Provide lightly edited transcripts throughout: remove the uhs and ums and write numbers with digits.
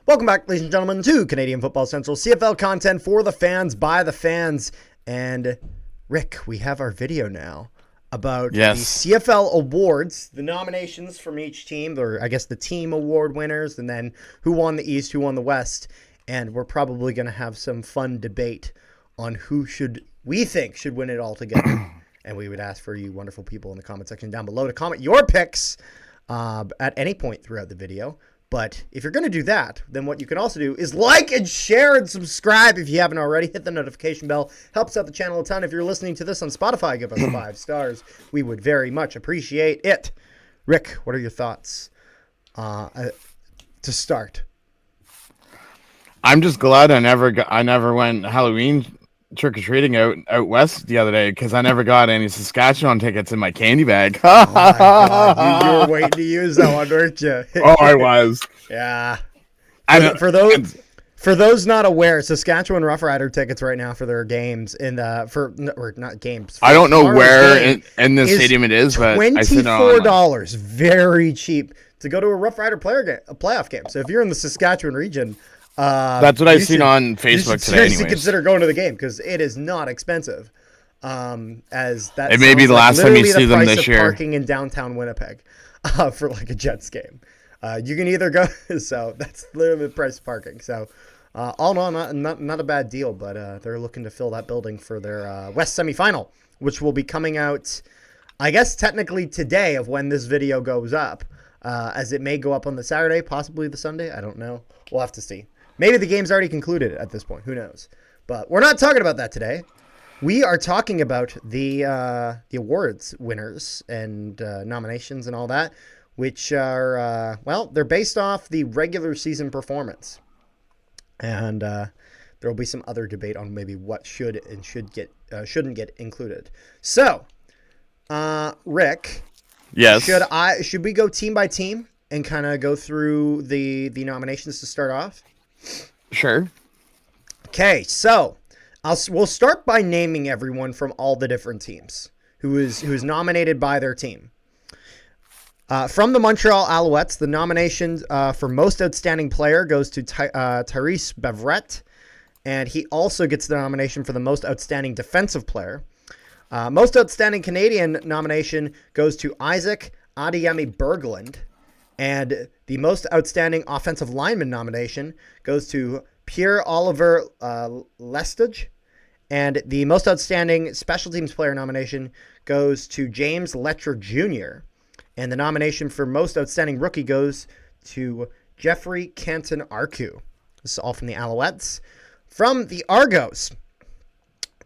Welcome back, ladies and gentlemen, to Canadian Football Central, CFL content for the fans, by the fans. And Rick, we have our video now about the CFL awards, the nominations from each team, or I guess the team award winners, and then who won the East, who won the West. And we're probably going to have some fun debate on who we think should win it all together. And we would ask for you wonderful people in the comment section down below to comment your picks at any point throughout the video. But if you're going to do that, then what you can also do is like and share and subscribe if you haven't already. Hit the notification bell. Helps out the channel a ton. If you're listening to this on Spotify, give us 5 stars. We would very much appreciate it. Rick, what are your thoughts to start? I'm just glad I never went Halloween trick-or-treating out west the other day because I never got any Saskatchewan tickets in my candy bag. Oh my God. You were waiting to use that one, weren't you? Oh, I was. Yeah. For those not aware, Saskatchewan Roughrider tickets right now for their games not games. I don't know where in this stadium it is, but $24, very cheap to go to a Roughrider playoff game. So if you're in the Saskatchewan region. That's what I've seen on Facebook today. Seriously, consider going to the game because it is not expensive. It may be the last time you see them this year. Parking in downtown Winnipeg, for like a Jets game. You can either go. So that's literally the price of parking. So, all in all, not a bad deal. But they're looking to fill that building for their West semifinal, which will be coming out, I guess technically today of when this video goes up, as it may go up on the Saturday, possibly the Sunday. I don't know. We'll have to see. Maybe the game's already concluded at this point. Who knows? But we're not talking about that today. We are talking about the awards winners and nominations and all that, which are, they're based off the regular season performance. And there will be some other debate on maybe what should and shouldn't get included. So, Rick. Yes. Should we go team by team and kind of go through the nominations to start off? Sure. Okay, so we'll start by naming everyone from all the different teams who is nominated by their team. From the Montreal Alouettes, the nomination for most outstanding player goes to Tyrese Beverette, and he also gets the nomination for the most outstanding defensive player. Most outstanding Canadian nomination goes to Isaac Adeyemi Berglund. And the most outstanding offensive lineman nomination goes to Pierre-Oliver Lestage. And the most outstanding special teams player nomination goes to James Letcher Jr. And the nomination for most outstanding rookie goes to Jeffrey Canton-Arcu. This is all from the Alouettes. From the Argos,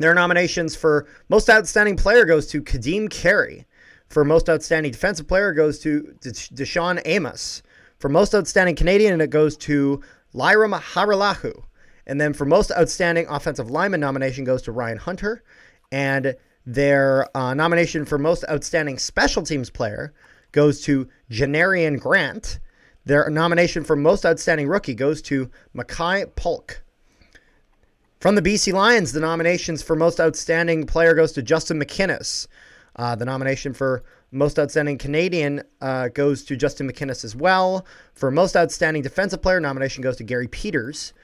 their nominations for most outstanding player goes to Kadeem Carey. For most outstanding defensive player, it goes to Deshaun Amos. For most outstanding Canadian, it goes to Lyram Haralahu. And then for most outstanding offensive lineman nomination goes to Ryan Hunter. And their nomination for most outstanding special teams player goes to Janarian Grant. Their nomination for most outstanding rookie goes to Mackay Polk. From the BC Lions, the nominations for most outstanding player goes to Justin McInnes. The nomination for most outstanding Canadian goes to Justin McInnes as well. For most outstanding defensive player, nomination goes to Gary Peters.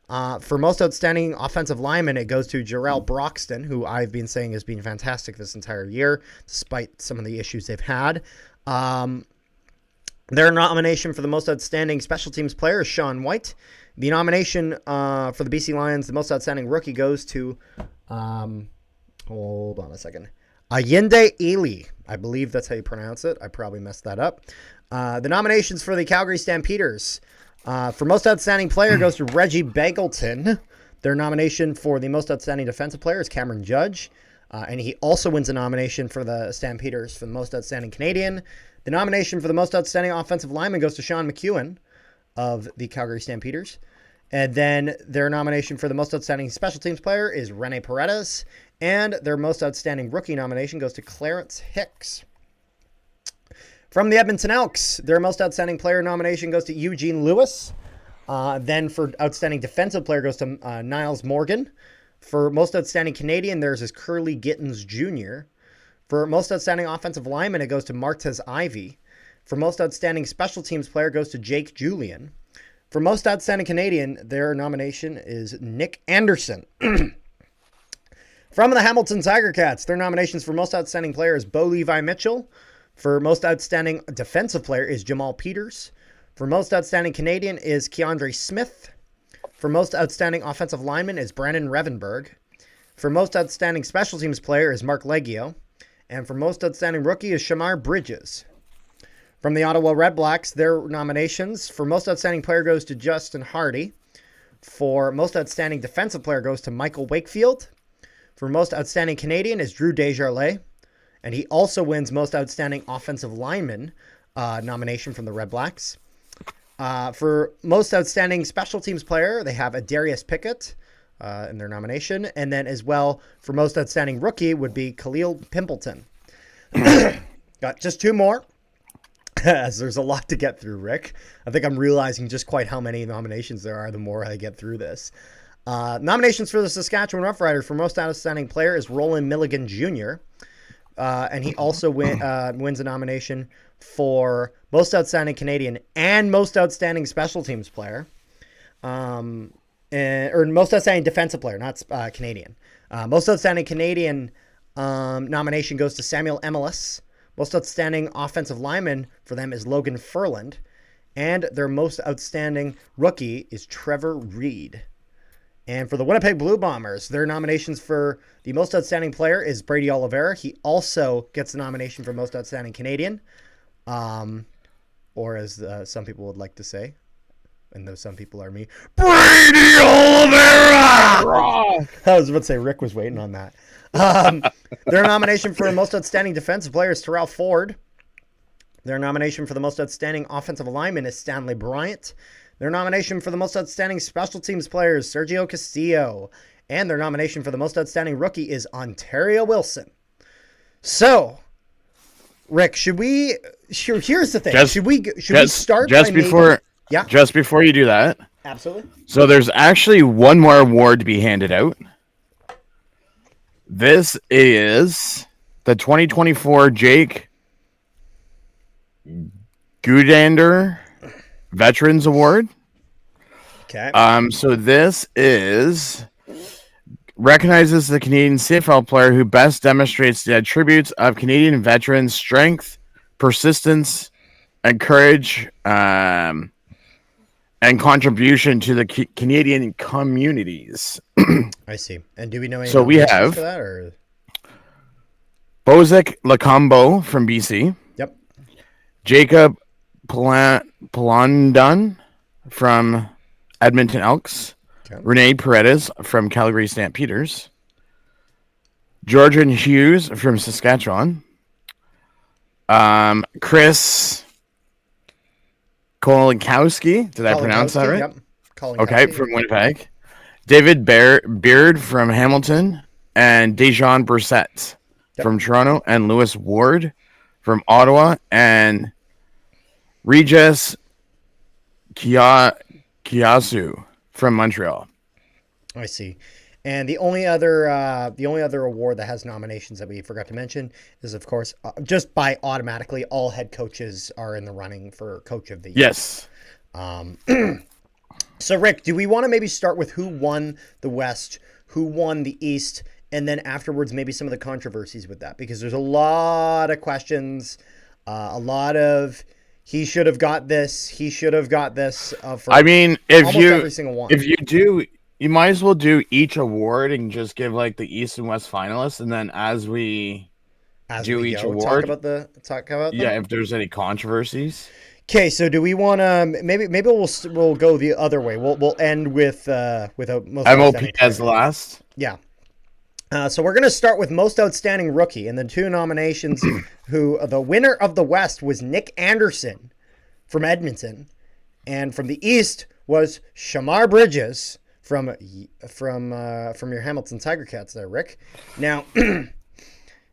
For most outstanding offensive lineman, it goes to Jarrell Broxton, who I've been saying has been fantastic this entire year, despite some of the issues they've had. Their nomination for the most outstanding special teams player is Sean White. The nomination for the BC Lions, the most outstanding rookie, goes to, hold on a second, Ayinde Ely. I believe that's how you pronounce it. I probably messed that up. The nominations for the Calgary Stampeders. For most outstanding player goes to Reggie Begelton. Their nomination for the most outstanding defensive player is Cameron Judge. And he also wins a nomination for the Stampeders for the most outstanding Canadian. The nomination for the most outstanding offensive lineman goes to Sean McEwen of the Calgary Stampeders. And then their nomination for the most outstanding special teams player is Rene Paredes. And their most outstanding rookie nomination goes to Clarence Hicks. From the Edmonton Elks, their most outstanding player nomination goes to Eugene Lewis. Then for outstanding defensive player goes to Niles Morgan. For most outstanding Canadian, theirs is Curly Gittins Jr. For most outstanding offensive lineman, it goes to Martez Ivy. For most outstanding special teams player, it goes to Jake Julian. For most outstanding Canadian, their nomination is Nick Anderson. From the Hamilton Tiger-Cats, their nominations for most outstanding player is Bo Levi Mitchell. For most outstanding defensive player is Jamal Peters. For most outstanding Canadian is Keandre Smith. For most outstanding offensive lineman is Brandon Revenberg. For most outstanding special teams player is Mark Leggio. And for most outstanding rookie is Shamar Bridges. From the Ottawa Redblacks, their nominations for most outstanding player goes to Justin Hardy. For most outstanding defensive player goes to Michael Wakefield. For most outstanding Canadian is Drew Desjardins. And he also wins most outstanding offensive lineman nomination from the Redblacks. For most outstanding special teams player, they have Darius Pickett in their nomination. And then as well, for most outstanding rookie would be Khalil Pimpleton. Got just two more, as there's a lot to get through, Rick. I think I'm realizing just quite how many nominations there are the more I get through this. Nominations for the Saskatchewan Roughriders for most outstanding player is Roland Milligan Jr., and he also wins a nomination for most outstanding Canadian and most outstanding special teams player, or most outstanding defensive player, not Canadian. Most outstanding Canadian nomination goes to Samuel Emelis. Most outstanding offensive lineman for them is Logan Furland, and their most outstanding rookie is Trevor Reed. And for the Winnipeg Blue Bombers, their nominations for the most outstanding player is Brady Oliveira. He also gets the nomination for most outstanding Canadian, or as some people would like to say, and those some people are me, Brady Oliveira! I was about to say Rick was waiting on that. Their nomination for most outstanding defensive player is Terrell Ford. Their nomination for the most outstanding offensive lineman is Stanley Bryant. Their nomination for the most outstanding special teams player is Sergio Castillo. And their nomination for the most outstanding rookie is Ontario Wilson. So, Rick, here's the thing. Should we start just before you do that? Absolutely. So there's actually one more award to be handed out. This is the 2024 Jake Gudander Veterans Award. Okay. So this recognizes the Canadian CFL player who best demonstrates the attributes of Canadian veterans' strength, persistence, and courage, and contribution to the Canadian communities. I see. And do we know any so we have for that, or? Bozak Lacombo from BC. Yep. Jacob Plandun from Edmonton Elks. Okay. Renee Paredes from Calgary Stampeders. Georgian Hughes from Saskatchewan. Chris Kolinkowski. Did I pronounce that right? Yep. Okay, from Winnipeg. David Beard from Hamilton. And Dejan Brissett from Toronto. And Lewis Ward from Ottawa. And Regis Kiyasu from Montreal. I see. And the only other award that has nominations that we forgot to mention is, of course, just by automatically, all head coaches are in the running for Coach of the Year. Yes. So, Rick, do we want to maybe start with who won the West, who won the East, and then afterwards maybe some of the controversies with that? Because there's a lot of questions, a lot of he should have got this, he should have got this. I mean, every single one. If you do, you might as well do each award and just give like the East and West finalists, and then as we do each award, talk about them. Yeah, if there's any controversies. Okay, so do we want to maybe we'll go the other way. We'll end with a most MOP as the last. Yeah. So we're going to start with most outstanding rookie, and the two nominations. Who the winner of the West was Nick Anderson from Edmonton, and from the East was Shamar Bridges from your Hamilton Tiger-Cats there, Rick. Now,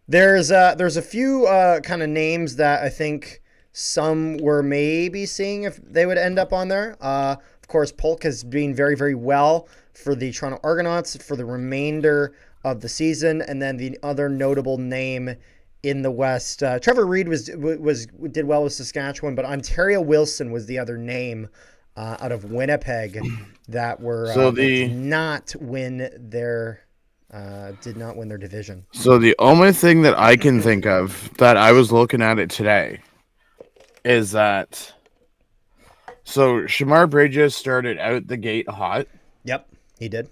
there's a few kind of names that I think some were maybe seeing if they would end up on there. Of course, Polk has been very, very well for the Toronto Argonauts for the remainder of the season, and then the other notable name in the West. Trevor Reed did well with Saskatchewan, but Ontario Wilson was the other name out of Winnipeg that So did the not win their division. so the only thing that I can think of that I was looking at it today is that Shamar Bridges started out the gate hot. Yep, he did.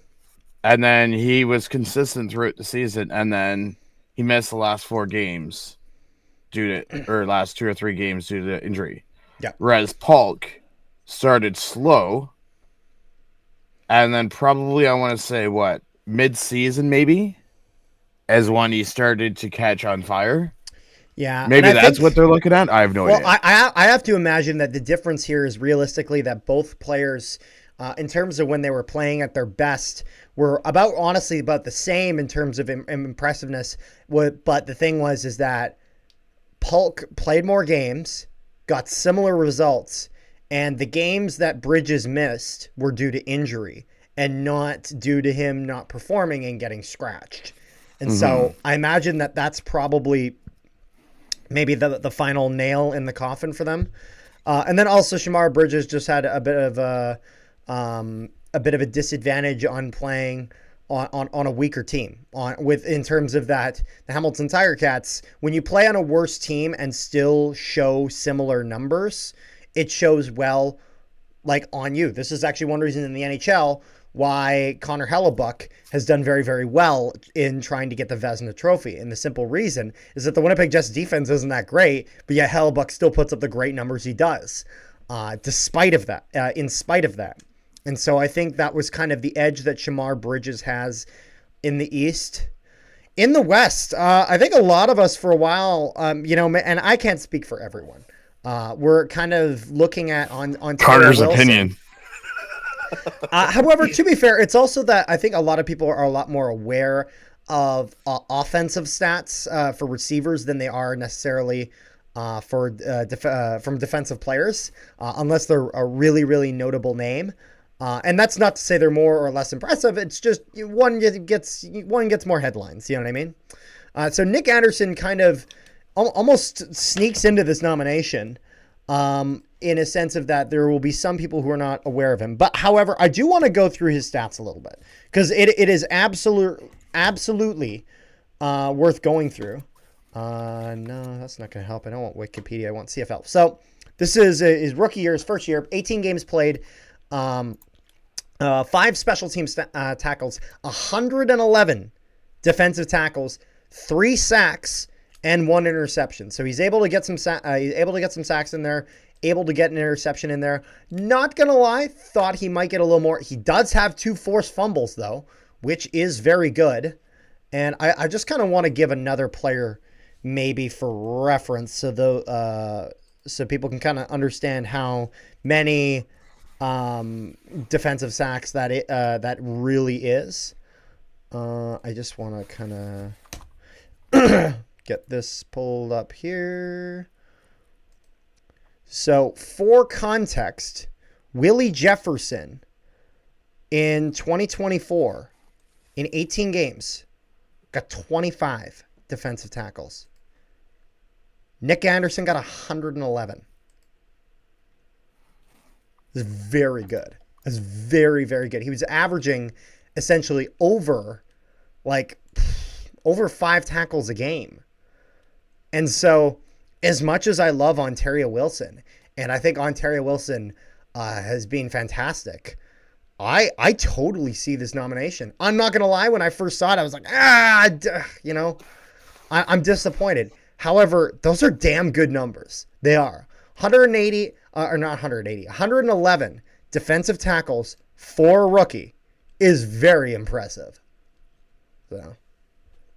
And then he was consistent throughout the season, and then he missed the last 4 games last 2 or 3 games due to injury. Yeah. Whereas Polk started slow, and then probably I want to say mid-season maybe, as when he started to catch on fire. Yeah, maybe that's what they're looking at. I have no idea. Well, I have to imagine that the difference here is realistically that both players, in terms of when they were playing at their best, were honestly about the same in terms of impressiveness. But the thing is that Polk played more games, got similar results, and the games that Bridges missed were due to injury and not due to him not performing and getting scratched. And so I imagine that that's probably maybe the final nail in the coffin for them. And then also Shamar Bridges just had a bit of a disadvantage on playing on a weaker team in terms of that the Hamilton Tiger Cats, when you play on a worse team and still show similar numbers, it shows well like on you. This is actually one reason in the NHL why Connor Hellebuck has done very, very well in trying to get the Vezina Trophy. And the simple reason is that the Winnipeg Jets defense isn't that great, but yet Hellebuck still puts up the great numbers he does, in spite of that. And so I think that was kind of the edge that Shamar Bridges has in the East. In the West, I think a lot of us for a while, and I can't speak for everyone, we're kind of looking at on Carter's opinion. However, to be fair, it's also that I think a lot of people are a lot more aware of offensive stats for receivers than they are necessarily from defensive players, unless they're a really, really notable name. And that's not to say they're more or less impressive. It's just one gets more headlines. You know what I mean? So Nick Anderson kind of almost sneaks into this nomination. In a sense of that there will be some people who are not aware of him. But however, I do want to go through his stats a little bit because it is absolutely worth going through. No, that's not going to help. I don't want Wikipedia. I want CFL. So this is his rookie year, his first year, 18 games played, 5 special team tackles, 111 defensive tackles, 3 sacks, and 1 interception. So he's able to get some sacks in there, able to get an interception in there. Not gonna lie, thought he might get a little more. He does have 2 forced fumbles though, which is very good. And I just kind of want to give another player maybe for reference, so people can kind of understand how many defensive sacks that really is. I just want to kind of get this pulled up here. So, for context, Willie Jefferson in 2024, in 18 games, got 25 defensive tackles. Nick Anderson got 111. That's very good. That's very, very good. He was averaging essentially over 5 tackles a game. And so, as much as I love Ontario Wilson, and I think Ontario Wilson has been fantastic, I totally see this nomination. I'm not going to lie, when I first saw it, I was like, I'm disappointed. However, those are damn good numbers. They are. 111 defensive tackles for a rookie is very impressive. So,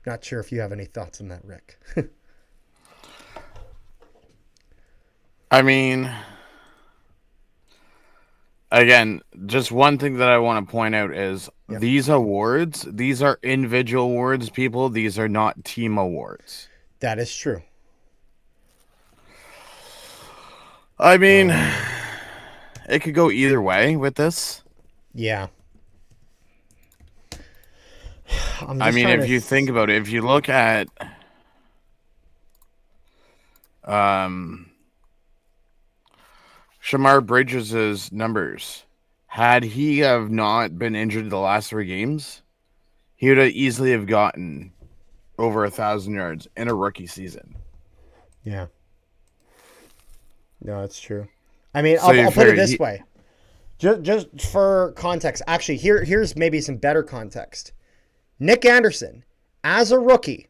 not sure if you have any thoughts on that, Rick. I mean, again, just one thing that I want to point out is these awards, these are individual awards, people. These are not team awards. That is true. I mean, it could go either way with this. Yeah. I mean, if you think about it, if you look at Shamar Bridges' numbers. Had he have not been injured the last 3 games, he would have easily have gotten over 1,000 yards in a rookie season. Yeah. No, that's true. I mean, So I'll put it this way. Just for context, actually, here's maybe some better context. Nick Anderson, as a rookie,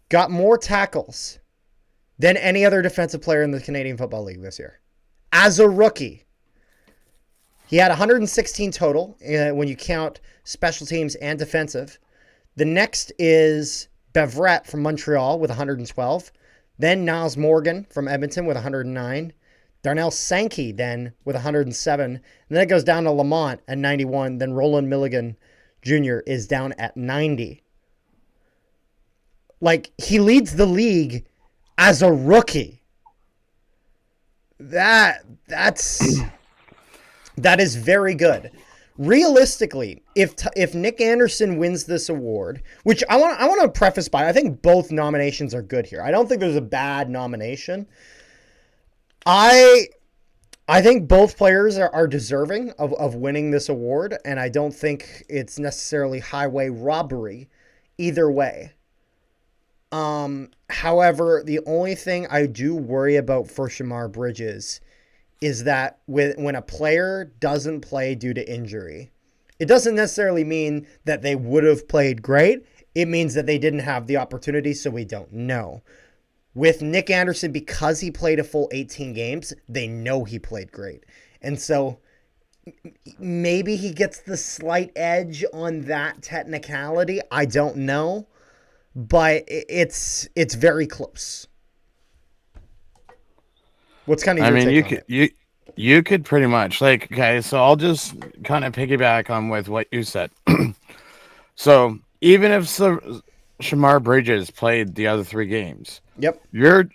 got more tackles than any other defensive player in the Canadian Football League this year. As a rookie. He had 116 total when you count special teams and defensive. The next is Beverette from Montreal with 112. Then Niles Morgan from Edmonton with 109. Darnell Sankey then with 107. And then it goes down to Lamont at 91. Then Roland Milligan Jr. is down at 90. Like, he leads the league as a rookie. That is very good. Realistically, if Nick Anderson wins this award, which I want to preface by, I think both nominations are good here. I don't think there's a bad nomination. I think both players are deserving of winning this award, and I don't think it's necessarily highway robbery either way. However, the only thing I do worry about for Shamar Bridges is that when a player doesn't play due to injury, it doesn't necessarily mean that they would have played great. It means that they didn't have the opportunity, so we don't know. With Nick Anderson, because he played a full 18 games, they know he played great. And so maybe he gets the slight edge on that technicality. I don't know. But it's very close. What's kind of your take on it? You could pretty much, like, okay, so I'll just kind of piggyback on with what you said. So even if Shamar Bridges played the other 3 games, yep, you're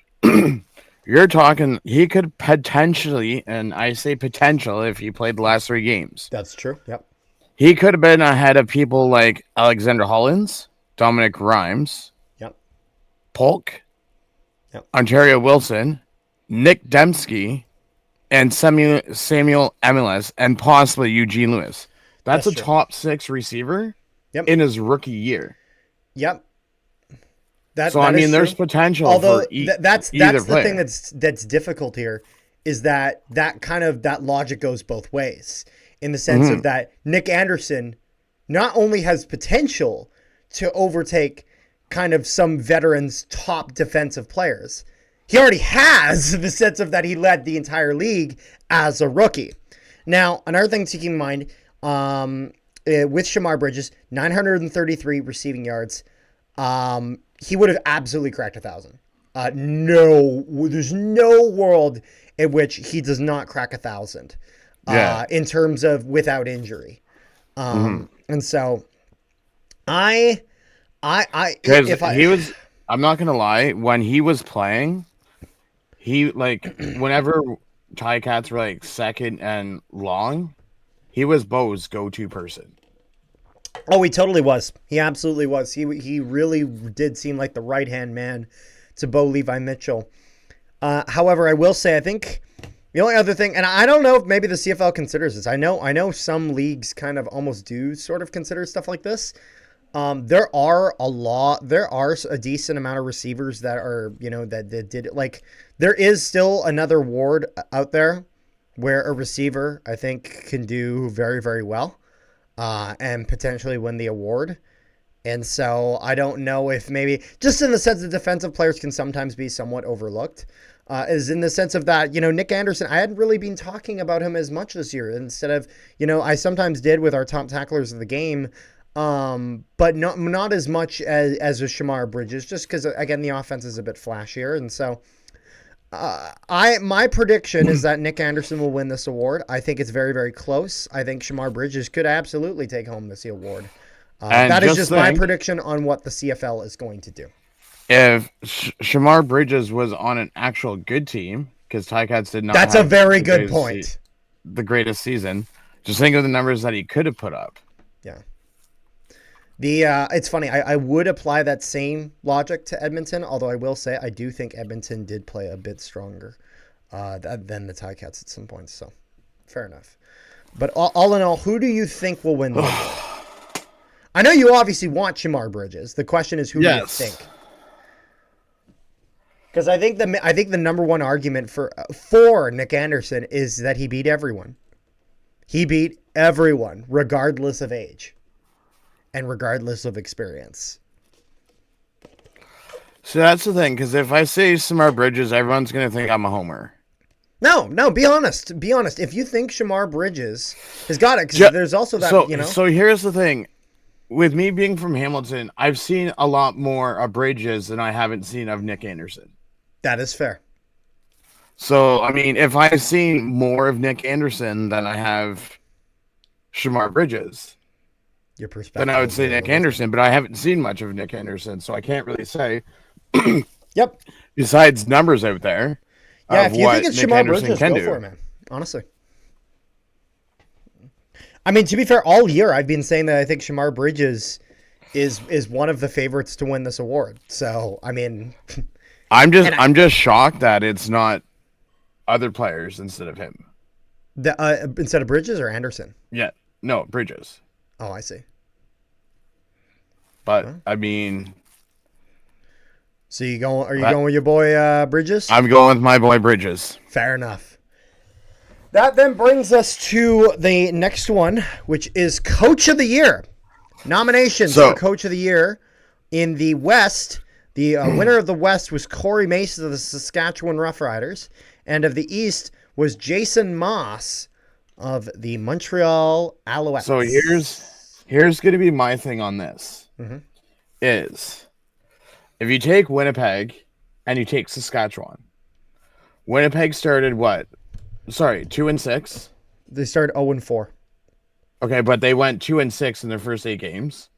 talking he could potentially, and I say potential if he played the last 3 games. That's true. Yep. He could have been ahead of people like Alexander Hollins, Dominic Rhymes, yep, Polk, yep, Ontario Wilson, Nick Dembski, and Samuel Emiles, and possibly Eugene Lewis. That's a true. Top 6 receiver in his rookie year. Yep. There's potential. Although for that's either the player. thing that's difficult here is that logic goes both ways in the sense of that Nick Anderson not only has potential to overtake kind of some veterans' top defensive players, he already has the sense of that he led the entire league as a rookie. Now, another thing to keep in mind, with Shamar Bridges, 933 receiving yards, he would have absolutely cracked 1,000. There's no world in which he does not crack 1,000 in terms of without injury. And so I'm not gonna lie, when he was playing, he whenever Ticats were like second and long, he was Bo's go-to person. Oh, he totally was. He absolutely was. He really did seem like the right-hand man to Bo Levi Mitchell. However, I will say, I think the only other thing, and I don't know if maybe the CFL considers this. I know some leagues kind of almost do sort of consider stuff like this. There are a decent amount of receivers that are, that did it. Like, there is still another award out there where a receiver, I think, can do very, very well, and potentially win the award. And so I don't know if maybe, just in the sense that defensive players can sometimes be somewhat overlooked, is in the sense of that, Nick Anderson, I hadn't really been talking about him as much this year. Instead of, I sometimes did with our top tacklers of the game, but not as much as with Shamar Bridges, just because, again, the offense is a bit flashier. And so my prediction is that Nick Anderson will win this award. I think it's very, very close. I think Shamar Bridges could absolutely take home this award. That is just my prediction on what the CFL is going to do. If Shamar Bridges was on an actual good team, because Ticats did not That's a very good point. The greatest season. Just think of the numbers that he could have put up. Yeah. It's funny. I would apply that same logic to Edmonton, although I will say I do think Edmonton did play a bit stronger than the Ticats at some points. So fair enough. But all in all, who do you think will win the award? I know you obviously want Shamar Bridges. The question is, who do you think? Because I think the number one argument for Nick Anderson is that he beat everyone. He beat everyone, regardless of age and regardless of experience. So that's the thing, because if I say Shamar Bridges, everyone's going to think I'm a homer. No, be honest. Be honest. If you think Shamar Bridges has got it, because there's also that, So here's the thing. With me being from Hamilton, I've seen a lot more of Bridges than I haven't seen of Nick Anderson. That is fair. So, I mean, if I've seen more of Nick Anderson than I have Shamar Bridges, your perspective, then I would say Nick Anderson, but I haven't seen much of Nick Anderson, so I can't really say. Yep. Besides numbers out there. Yeah, if you think it's Shamar Bridges, go for it, man. Honestly. I mean, to be fair, all year I've been saying that I think Shamar Bridges is one of the favorites to win this award. So, I mean... I'm just shocked that it's not other players instead of him. Instead of Bridges or Anderson? Yeah. No, Bridges. Oh, I see. But, I mean... So are you going with your boy Bridges? I'm going with my boy Bridges. Fair enough. That then brings us to the next one, which is Coach of the Year. Nominations for Coach of the Year in the West. The winner of the West was Corey Mason of the Saskatchewan Roughriders, and of the East was Jason Moss of the Montreal Alouettes. So here's going to be my thing on this. Mm-hmm. Is if you take Winnipeg and you take Saskatchewan, Winnipeg started what? Sorry, 2-6. They started 0-4. Okay, but they went 2-6 in their first 8 games.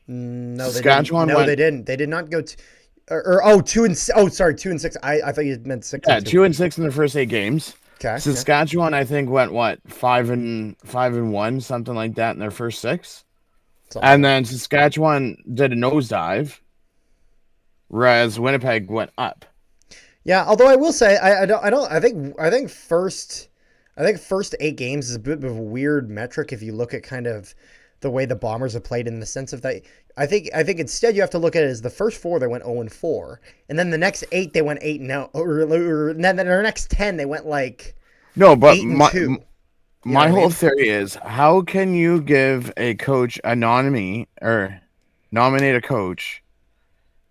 No, Saskatchewan they didn't. No, they didn't. They did not go. 2-6. I thought you meant 6. Yeah, 2-6 in their first 8 games. Okay. Saskatchewan, I think, went 5-1, something like that in their first 6. And then Saskatchewan did a nosedive, whereas Winnipeg went up. Yeah, although I will say I think first 8 games is a bit of a weird metric if you look at kind of the way the Bombers have played, in the sense of that I think instead you have to look at it as the first 4 they went 0-4, and then the next 8 they went 8-0, or then the next 10 they went like no, but 8-2. My whole theory is, how can you give a coach a nominate a coach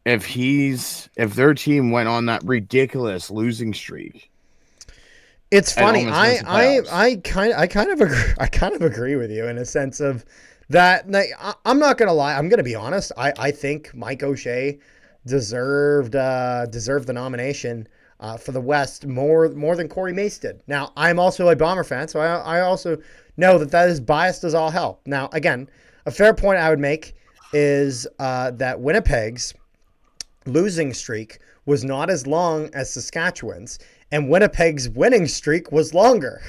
if their team went on that ridiculous losing streak? It's funny. I kind of agree with you in a sense of that. I'm not gonna lie. I'm gonna be honest. I think Mike O'Shea deserved the nomination for the West more than Corey Mace did. Now, I'm also a Bomber fan, so I also know that is biased as all hell. Now, again, a fair point I would make is that Winnipeg's losing streak was not as long as Saskatchewan's, and Winnipeg's winning streak was longer.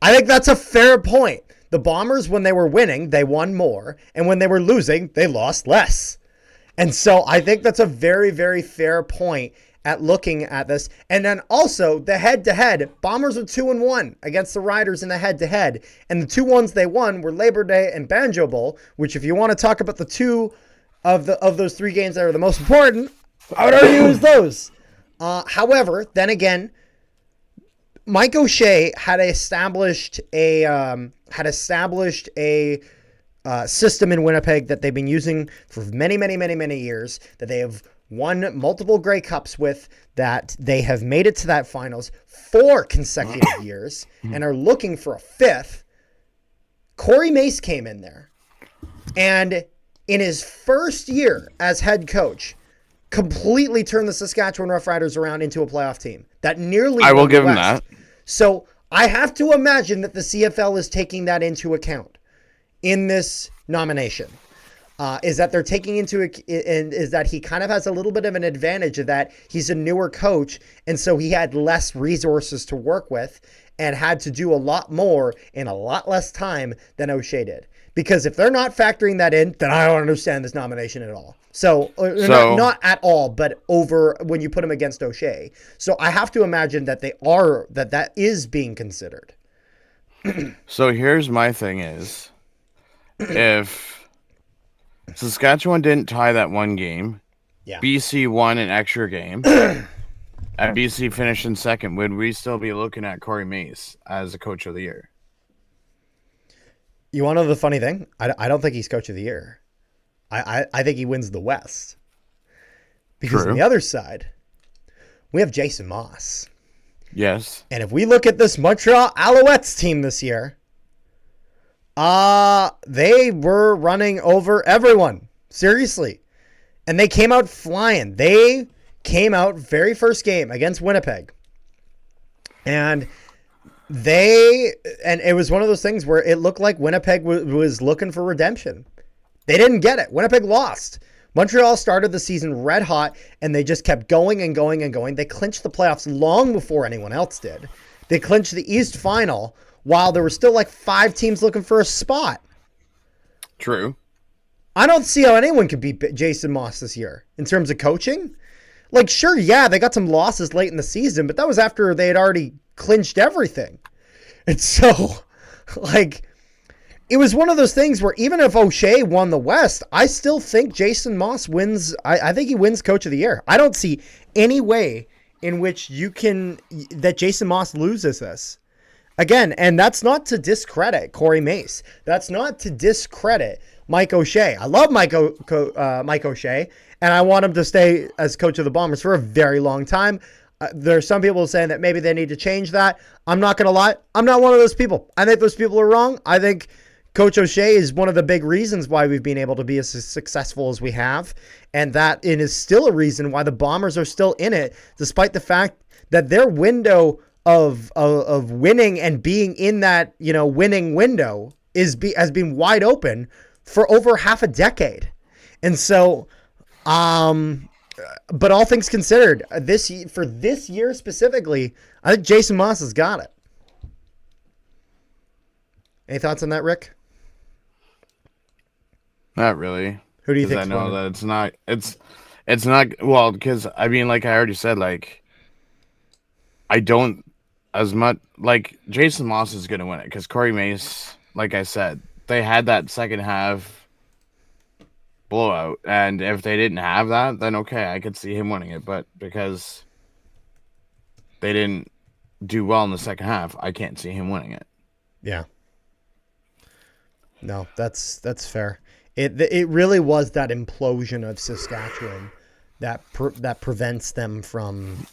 I think that's a fair point. The Bombers, when they were winning, they won more, and when they were losing, they lost less. And so I think that's a very, very fair point at looking at this. And then also the head-to-head, Bombers were 2-1 against the Riders in the head-to-head, and the 2 ones they won were Labor Day and Banjo Bowl, which, if you want to talk about the 2 of those 3 games that are the most important, I would argue is those. However, then again, Mike O'Shea had established a system in Winnipeg that they've been using for many, many, many, many years, that they have won multiple Grey Cups with, that they have made it to that finals 4 consecutive years and are looking for a 5th. Corey Mace came in there, and in his first year as head coach, completely turned the Saskatchewan Roughriders around into a playoff team. That nearly I will give him that. So I have to imagine that the CFL is taking that into account in this nomination. Is that they're taking into is that he kind of has a little bit of an advantage of that he's a newer coach, and so he had less resources to work with and had to do a lot more in a lot less time than O'Shea did. Because if they're not factoring that in, then I don't understand this nomination at all. So, not at all, but over when you put them against O'Shea. So I have to imagine that that is being considered. So here's my thing is, if Saskatchewan didn't tie that one game, yeah, BC won an extra game, and BC finished in second, would we still be looking at Corey Mace as the coach of the year? You want to know the funny thing? I don't think he's coach of the year. I think he wins the West. Because True. on the other side, we have Jason Moss. Yes. And if we look at this Montreal Alouettes team this year, they were running over everyone. Seriously. And they came out flying. They came out very first game against Winnipeg. And it was one of those things where it looked like Winnipeg was looking for redemption. They didn't get it. Winnipeg lost. Montreal started the season red hot, and they just kept going and going and going. They clinched the playoffs long before anyone else did. They clinched the East Final while there were still like 5 teams looking for a spot. True. I don't see how anyone could beat Jason Moss this year in terms of coaching. Like, sure, yeah, they got some losses late in the season, but that was after they had already clinched everything. And so, like, it was one of those things where even if O'Shea won the West, I still think Jason Moss wins. I think he wins Coach of the Year. I don't see any way in which that Jason Moss loses this. Again, and that's not to discredit Corey Mace. That's not to discredit Mike O'Shea. I love Mike O'Shea, and I want him to stay as coach of the Bombers for a very long time. There are some people saying that maybe they need to change that. I'm not going to lie. I'm not one of those people. I think those people are wrong. I think Coach O'Shea is one of the big reasons why we've been able to be as successful as we have. And that it is still a reason why the Bombers are still in it, despite the fact that their window of winning and being in that, winning window has been wide open for over half a decade. And so, but all things considered, for this year specifically, I think Jason Moss has got it. Any thoughts on that, Rick? Not really. Who do you think? I know that it's not well, because I mean, like I already said, like I don't as much like Jason Moss is going to win it because Corey Mace, like I said, they had that second half blowout, and if they didn't have that, then okay, I could see him winning it. But because they didn't do well in the second half, I can't see him winning it. Yeah. No, that's fair. It really was that implosion of Saskatchewan that prevents them from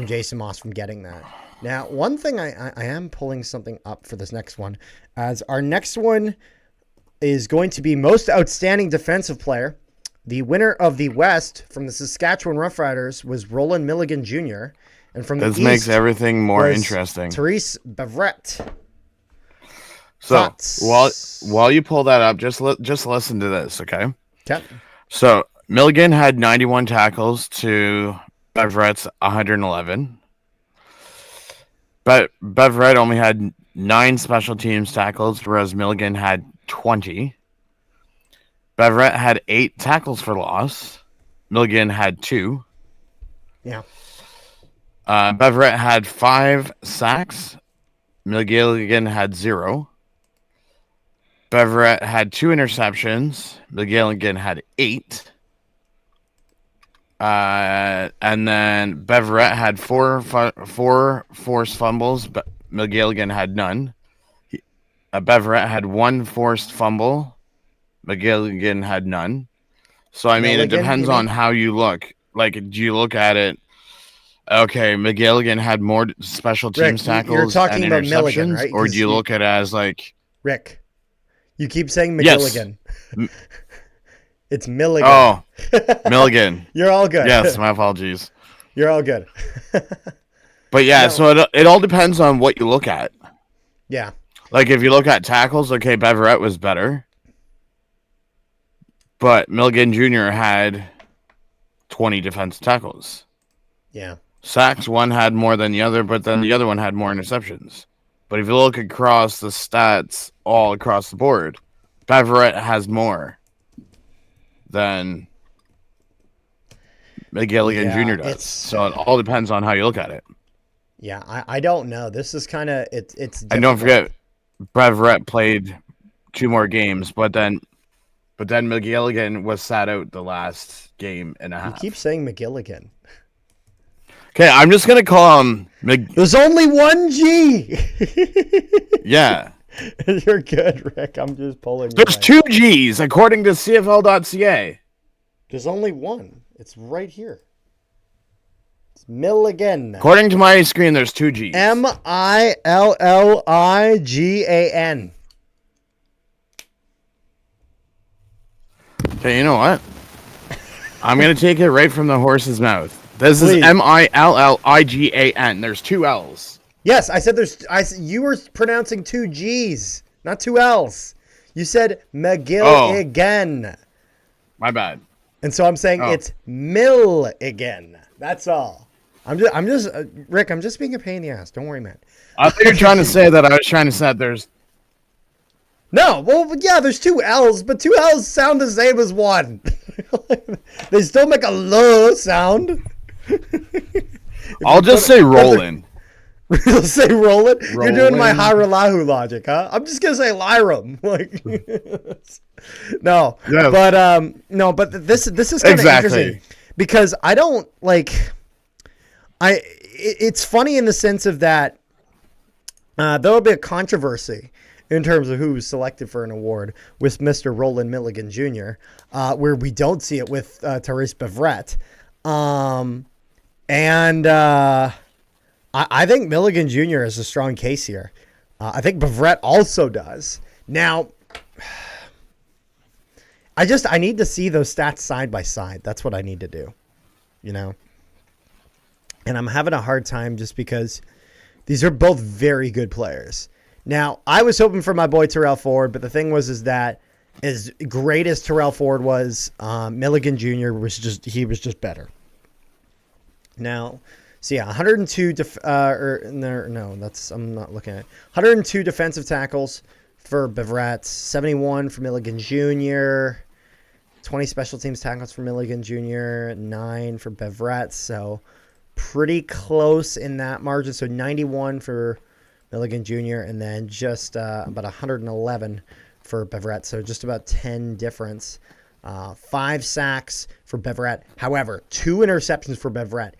Jason Moss from getting that. Now, one thing I am pulling something up for this next one, as our next one is going to be most outstanding defensive player. The winner of the West from the Saskatchewan Roughriders was Roland Milligan Jr. And from the East makes everything more interesting. Therese Bevrett. So while you pull that up, just listen to this, okay? Okay. So Milligan had 91 tackles to Beverett's 111. But Beverett only had 9 special teams tackles, whereas Milligan had 20. Beverett had 8 tackles for loss. Milligan had 2. Yeah. Beverett had 5 sacks. Milligan had 0. Beverett had 2 interceptions. Milligan had 8. And then Beverett had 4 forced fumbles, but Milligan had none. Beverett had 1 forced fumble. Milligan had none. So, I mean, it depends on how you look. Like, do you look at it, okay, Milligan had more special teams tackles you're talking and about interceptions, Milligan, right? Or do you look at it as, like... Rick, you keep saying McGilligan. Yes. It's Milligan. Oh, Milligan. You're all good. Yes, my apologies. You're all good. But yeah, so it all depends on what you look at. Yeah. Like if you look at tackles, okay, Beverett was better. But Milligan Jr. had 20 defensive tackles. Yeah. Sacks, one had more than the other, but then the other one had more interceptions. But if you look across the stats all across the board, Beverett has more than McGilligan Jr. does. So it all depends on how you look at it. Yeah, I don't know. This is kind of it's difficult. And don't forget, Beverett played 2 more games, but then McGilligan was sat out the last game and a half. You keep saying McGilligan. Okay, I'm just gonna call him. There's only one G. Yeah. You're good, Rick. I'm just pulling. There's 2 G's according to CFL.ca. There's only one. It's right here. It's Milligan. According to my screen, there's 2 G's. Milligan. Okay, you know what? I'm gonna take it right from the horse's mouth. This is Milligan. There's 2 L's. Yes, I said you were pronouncing 2 G's, not 2 L's. You said McGilligan. My bad. And so I'm saying it's Milligan. That's all. I'm just Rick. I'm just being a pain in the ass. Don't worry, man. I thought you were trying to say that. I was trying to say that there's. No, well, yeah, there's 2 L's, but 2 L's sound the same as one. They still make a low sound. I'll just say Roland. You'll say Roland? You're doing my Haralahu logic, huh? I'm just gonna say Lyram. Like, no, yeah. But this is kind of interesting because I don't like. It's funny in the sense of that there will be a controversy in terms of who was selected for an award with Mr. Roland Milligan Jr., where we don't see it with Therese Beverett. I think Milligan Jr. is a strong case here. I think Beverett also does. Now, I need to see those stats side by side. That's what I need to do, you know? And I'm having a hard time just because these are both very good players. Now, I was hoping for my boy Terrell Ford, but the thing is that as great as Terrell Ford was, Milligan Jr. was just better. Now, so yeah, 102 I'm not looking at it. 102 defensive tackles for Beverett, 71 for Milligan Jr., 20 special teams tackles for Milligan Jr., 9 for Beverett, so pretty close in that margin. So 91 for Milligan Jr., and then just about 111 for Beverett, so just about 10 difference. 5 sacks for Beverett. However, 2 interceptions for Beverett.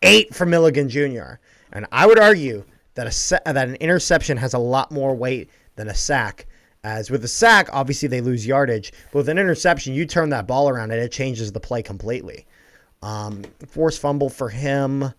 8 for Milligan Jr. And I would argue that an interception has a lot more weight than a sack. As with a sack, obviously they lose yardage. But with an interception, you turn that ball around and it changes the play completely. Forced fumble for him.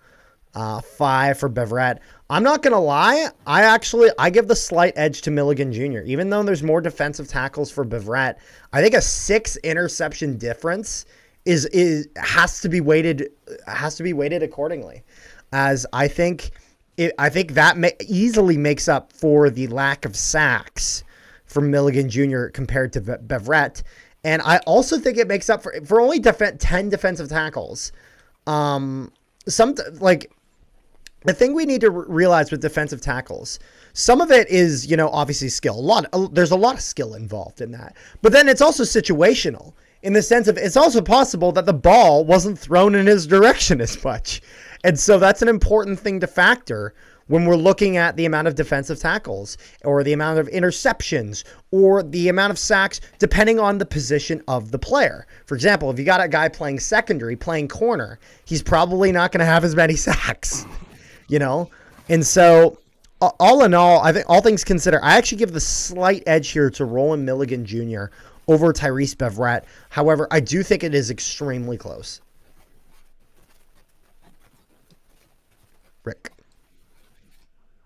5 for Beverett. I'm not going to lie. I give the slight edge to Milligan Jr. Even though there's more defensive tackles for Beverett, I think a 6 interception difference has to be weighted accordingly, as I think that easily makes up for the lack of sacks from Milligan Jr. compared to Beverett, and I also think it makes up for only 10 defensive tackles. The thing we need to realize with defensive tackles, some of it is, obviously skill. There's a lot of skill involved in that, but then it's also situational. In the sense of it's also possible that the ball wasn't thrown in his direction as much. And so that's an important thing to factor when we're looking at the amount of defensive tackles or the amount of interceptions or the amount of sacks, depending on the position of the player. For example, if you got a guy playing secondary, playing corner, he's probably not going to have as many sacks, And so all in all, I think all things considered, I actually give the slight edge here to Roland Milligan Jr. over Tyrese Beverett. However, I do think it is extremely close.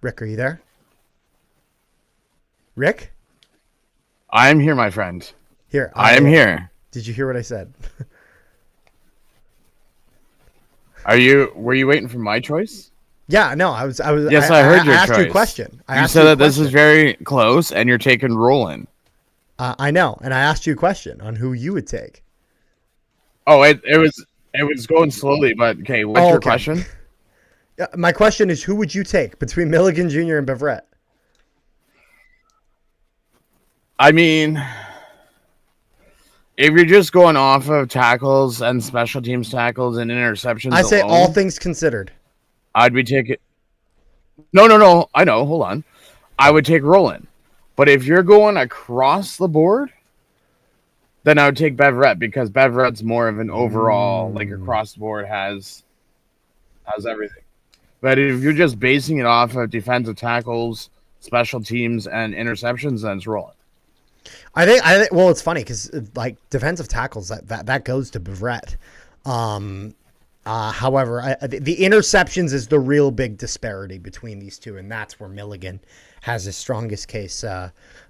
Rick, are you there? Rick? I am here, my friend. Here. I am here. Did you hear what I said? Were you waiting for my choice? Yeah, no, I was. Yes, I heard your choice. I asked you a question. You said that this is very close, and you're taking Roland. I know, and I asked you a question on who you would take. Oh, it was going slowly, but okay. What's your question? My question is, who would you take between Milligan Jr. and Beverett? I mean, if you're just going off of tackles and special teams tackles and interceptions I say all alone, things considered. I'd be taking. No. I know. Hold on. I would take Roland. But if you're going across the board, then I would take Beverett because Beverett's more of an overall, like across the board has everything. But if you're just basing it off of defensive tackles, special teams, and interceptions, then it's Roland. I think. Well, it's funny because like defensive tackles that goes to Beverett. However, the interceptions is the real big disparity between these two, and that's where Milligan has his strongest case.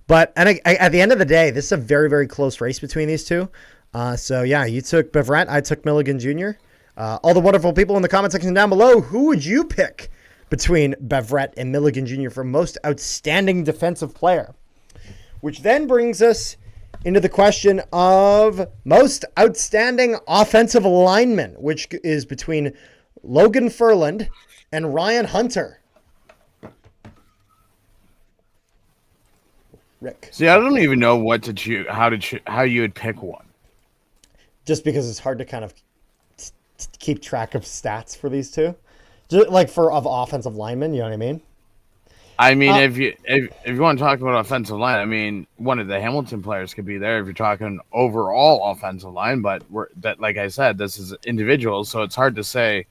But at the end of the day, this is a very, very close race between these two. So, yeah, you took Beverett. I took Milligan Jr. All the wonderful people in the comment section down below, who would you pick between Beverett and Milligan Jr. for most outstanding defensive player? Which then brings us into the question of most outstanding offensive lineman, which is between Logan Ferland and Ryan Hunter. Rick. See, I don't even know what to choose, how you would pick one. Just because it's hard to kind of keep track of stats for these two, just like of offensive linemen. You know what I mean? I mean, if you want to talk about offensive line, I mean, one of the Hamilton players could be there if you're talking overall offensive line. But like I said, this is individual, so it's hard to say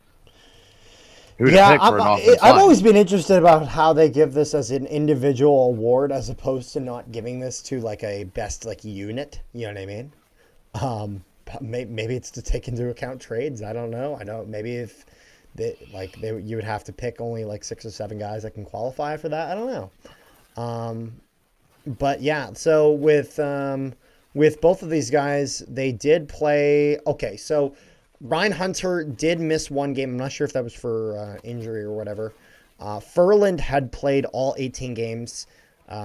who to pick for an offensive line. I've always been interested about how they give this as an individual award as opposed to not giving this to like a best like unit. You know what I mean? Maybe it's to take into account trades. I don't know. I know maybe if. You would have to pick only like 6 or 7 guys that can qualify for that. I don't know. But yeah, so with both of these guys, they did play. Okay, so Ryan Hunter did miss one game. I'm not sure if that was for injury or whatever. Ferland had played all 18 games.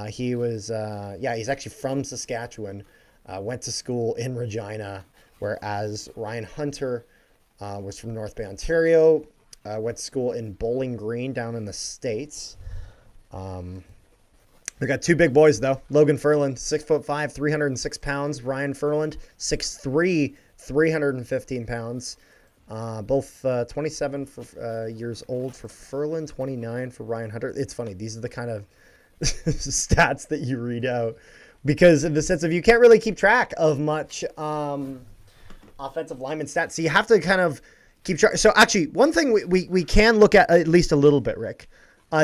He was, he's actually from Saskatchewan. Went to school in Regina, whereas Ryan Hunter was from North Bay, Ontario. Went to school in Bowling Green down in the States. We got 2 big boys, though. Logan Ferland, 6'5", 306 pounds. Ryan Ferland, 6'3", 315 pounds. Both 27 years old for Ferland, 29 for Ryan Hunter. It's funny. These are the kind of stats that you read out because in the sense of you can't really keep track of much offensive lineman stats. So you have to kind of keep track. So actually, one thing we can look at least a little bit, Rick.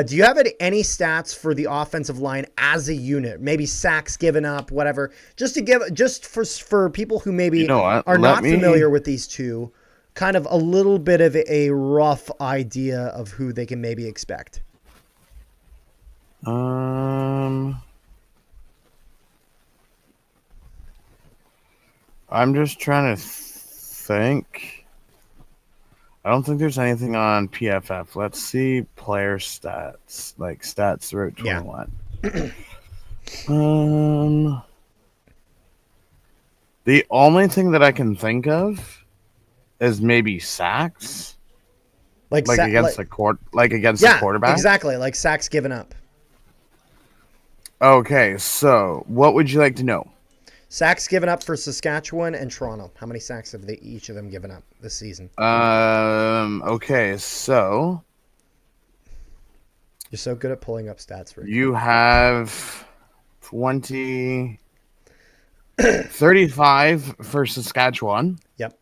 Do you have any stats for the offensive line as a unit? Maybe sacks given up, whatever. Just for people who maybe are not familiar with these two, kind of a little bit of a rough idea of who they can maybe expect. I'm just trying to think. I don't think there's anything on PFF. Let's see player stats, like stats throughout 21. Yeah. The only thing that I can think of is maybe sacks, against the quarterback. Exactly, like sacks given up. Okay, so what would you like to know? Sacks given up for Saskatchewan and Toronto. How many sacks have each of them given up this season? Okay, so you're so good at pulling up stats, Rick. You have 35 for Saskatchewan. Yep.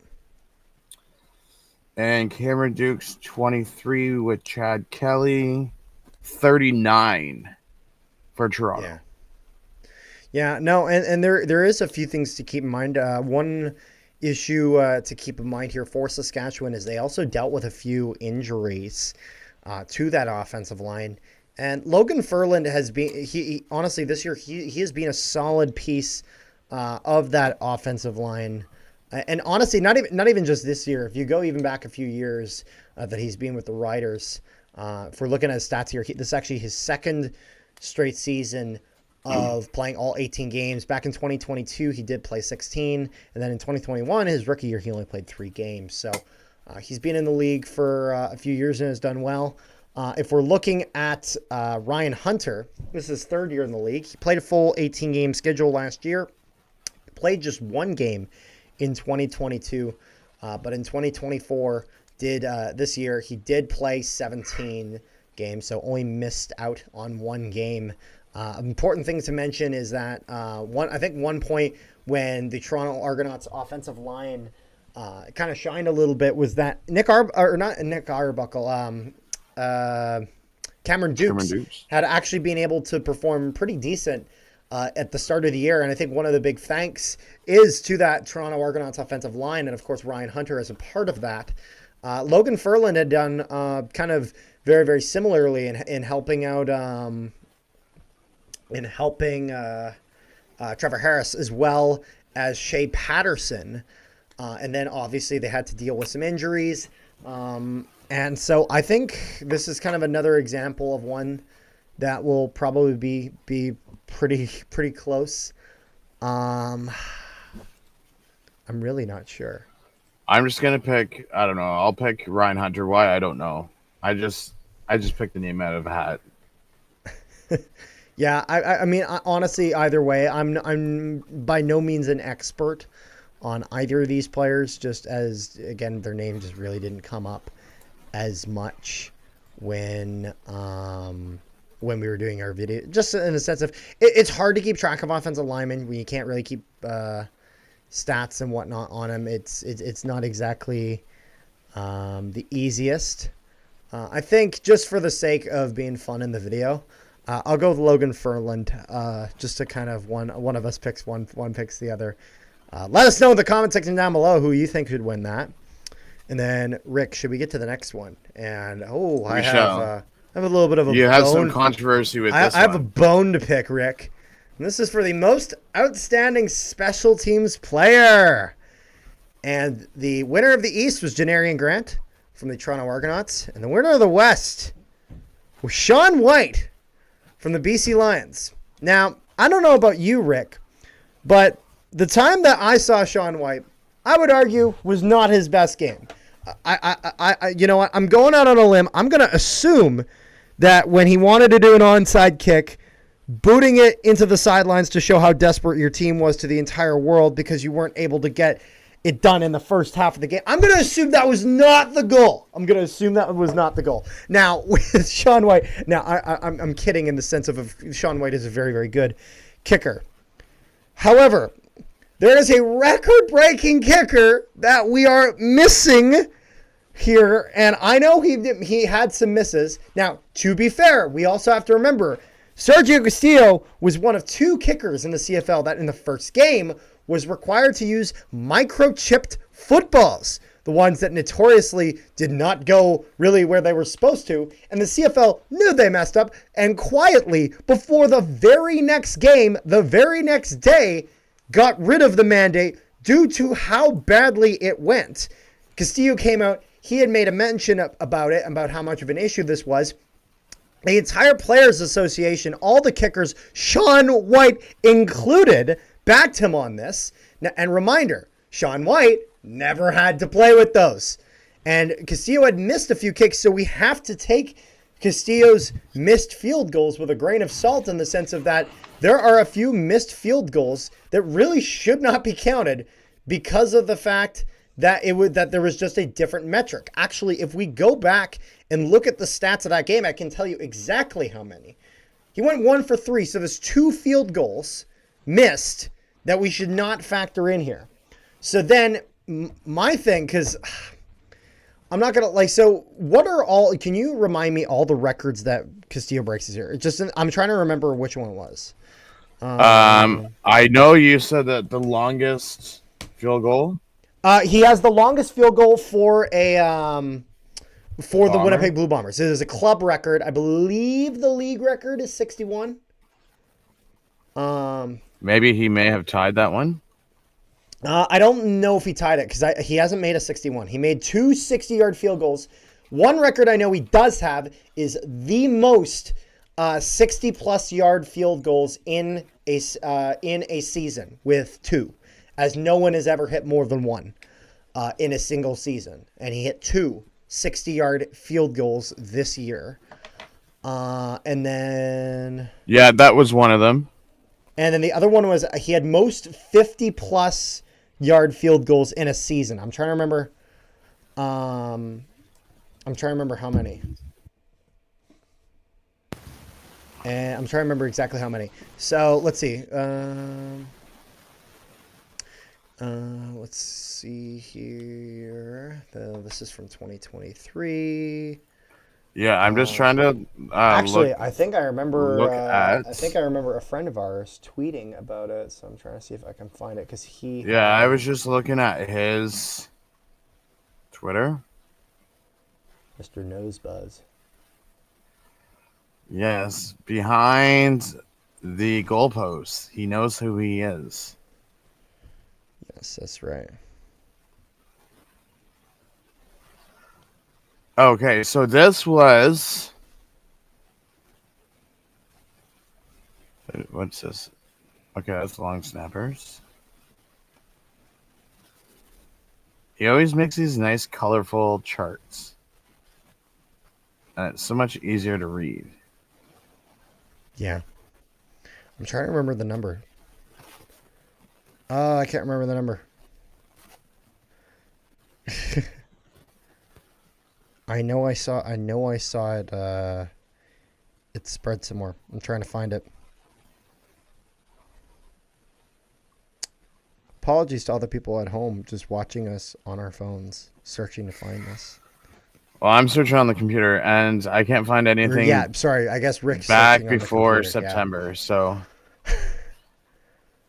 And Cameron Duke's 23 with Chad Kelly, 39 for Toronto. Yeah. Yeah, no, and there is a few things to keep in mind. One issue to keep in mind here for Saskatchewan is they also dealt with a few injuries to that offensive line. And Logan Ferland has been, he honestly, this year, he has been a solid piece of that offensive line. And honestly, not even just this year. If you go even back a few years that he's been with the Riders, if we're looking at his stats here, this is actually his second straight season of playing all 18 games. Back in 2022, he did play 16. And then in 2021, his rookie year, he only played 3 games. So he's been in the league for a few years and has done well. If we're looking at Ryan Hunter, this is his third year in the league. He played a full 18-game schedule last year. Played just one game in 2022, but in 2024, this year he did play 17 games, so only missed out on one game. Important thing to mention is that one point when the Toronto Argonauts offensive line kind of shined a little bit was that Cameron Dukes had actually been able to perform pretty decent at the start of the year. And I think one of the big thanks is to that Toronto Argonauts offensive line. And of course, Ryan Hunter as a part of that. Logan Ferland had done kind of very, very similarly in helping out, Trevor Harris as well as Shea Patterson. And then obviously they had to deal with some injuries. And so I think this is kind of another example of one that will probably be pretty close. I'm really not sure. I'm just gonna pick. I don't know. I'll pick Ryan Hunter. Why? I don't know. I just picked the name out of a hat. Yeah, I mean, honestly, either way, I'm by no means an expert on either of these players. Just as again, their name just really didn't come up as much when we were doing our video. Just in the sense of it's hard to keep track of offensive linemen when you can't really keep stats and whatnot on them. It's not exactly the easiest. I think just for the sake of being fun in the video, I'll go with Logan Ferland, just to kind of one of us picks one picks the other. Let us know in the comment section down below who you think should win that. And then, Rick, should we get to the next one? And I have a little bit of a You have some controversy with this one. I have a bone to pick, Rick. And this is for the most outstanding special teams player. And the winner of the East was Janarian Grant from the Toronto Argonauts. And the winner of the West was Sean White from the BC Lions. Now, I don't know about you, Rick, but the time that I saw Sean White, I would argue, was not his best game. You know what? I'm going out on a limb. I'm going to assume that when he wanted to do an onside kick, booting it into the sidelines to show how desperate your team was to the entire world because you weren't able to get it done in the first half of the game. I'm going to assume that was not the goal. Now, with Sean White, I'm kidding in the sense of Sean White is a very, very good kicker. However, there is a record-breaking kicker that we are missing here, and I know he had some misses. Now, to be fair, we also have to remember Sergio Castillo was one of two kickers in the CFL that in the first game was required to use microchipped footballs, the ones that notoriously did not go really where they were supposed to, and the CFL knew they messed up, and quietly, before the very next game, the very next day, got rid of the mandate due to how badly it went. Castillo came out. He had made a mention about it, about how much of an issue this was. The entire Players Association, all the kickers, Sean White included, backed him on this. Now, and reminder, Sean White never had to play with those. And Castillo had missed a few kicks, so we have to take Castillo's missed field goals with a grain of salt in the sense of that there are a few missed field goals that really should not be counted because of the fact that that there was just a different metric. Actually, if we go back and look at the stats of that game, I can tell you exactly how many. He went 1 for 3, so there's 2 field goals missed that we should not factor in here. So then my thing, because I'm not going to so what are can you remind me all the records that Castillo breaks this year? I'm trying to remember which one it was. I know you said that the longest field goal. He has the longest field goal for the Winnipeg Blue Bombers. It is a club record. I believe the league record is 61. Maybe he may have tied that one. I don't know if he tied it because he hasn't made a 61. He made 2 60-yard field goals. One record I know he does have is the most 60-plus yard field goals in a season with 2, as no one has ever hit more than 1 in a single season, and he hit 2 60-yard field goals this year. And then that was one of them. And then the other one was he had most 50-plus yard field goals in a season. I'm trying to remember. I'm trying to remember how many. And I'm trying to remember exactly how many. So let's see. Let's see here. This is from 2023. Yeah, I'm just trying to Actually, look. I think I remember. look at- I think I remember a friend of ours tweeting about it. So I'm trying to see if I can find it because he. Yeah, I was just looking at his Twitter. Mr. Nosebuzz. Yes, behind the goalpost. He knows who he is. Yes, that's right. Okay, so this was... What's this? Okay, that's long snappers. He always makes these nice, colorful charts. And it's so much easier to read. Yeah. I'm trying to remember the number. I can't remember the number. I know I saw it. It spread somewhere. I'm trying to find it. Apologies to all the people at home just watching us on our phones, searching to find this. Well, I'm searching on the computer, and I can't find anything. Yeah, sorry. I guess Rick's back searching on the before computer, September. Yeah. So,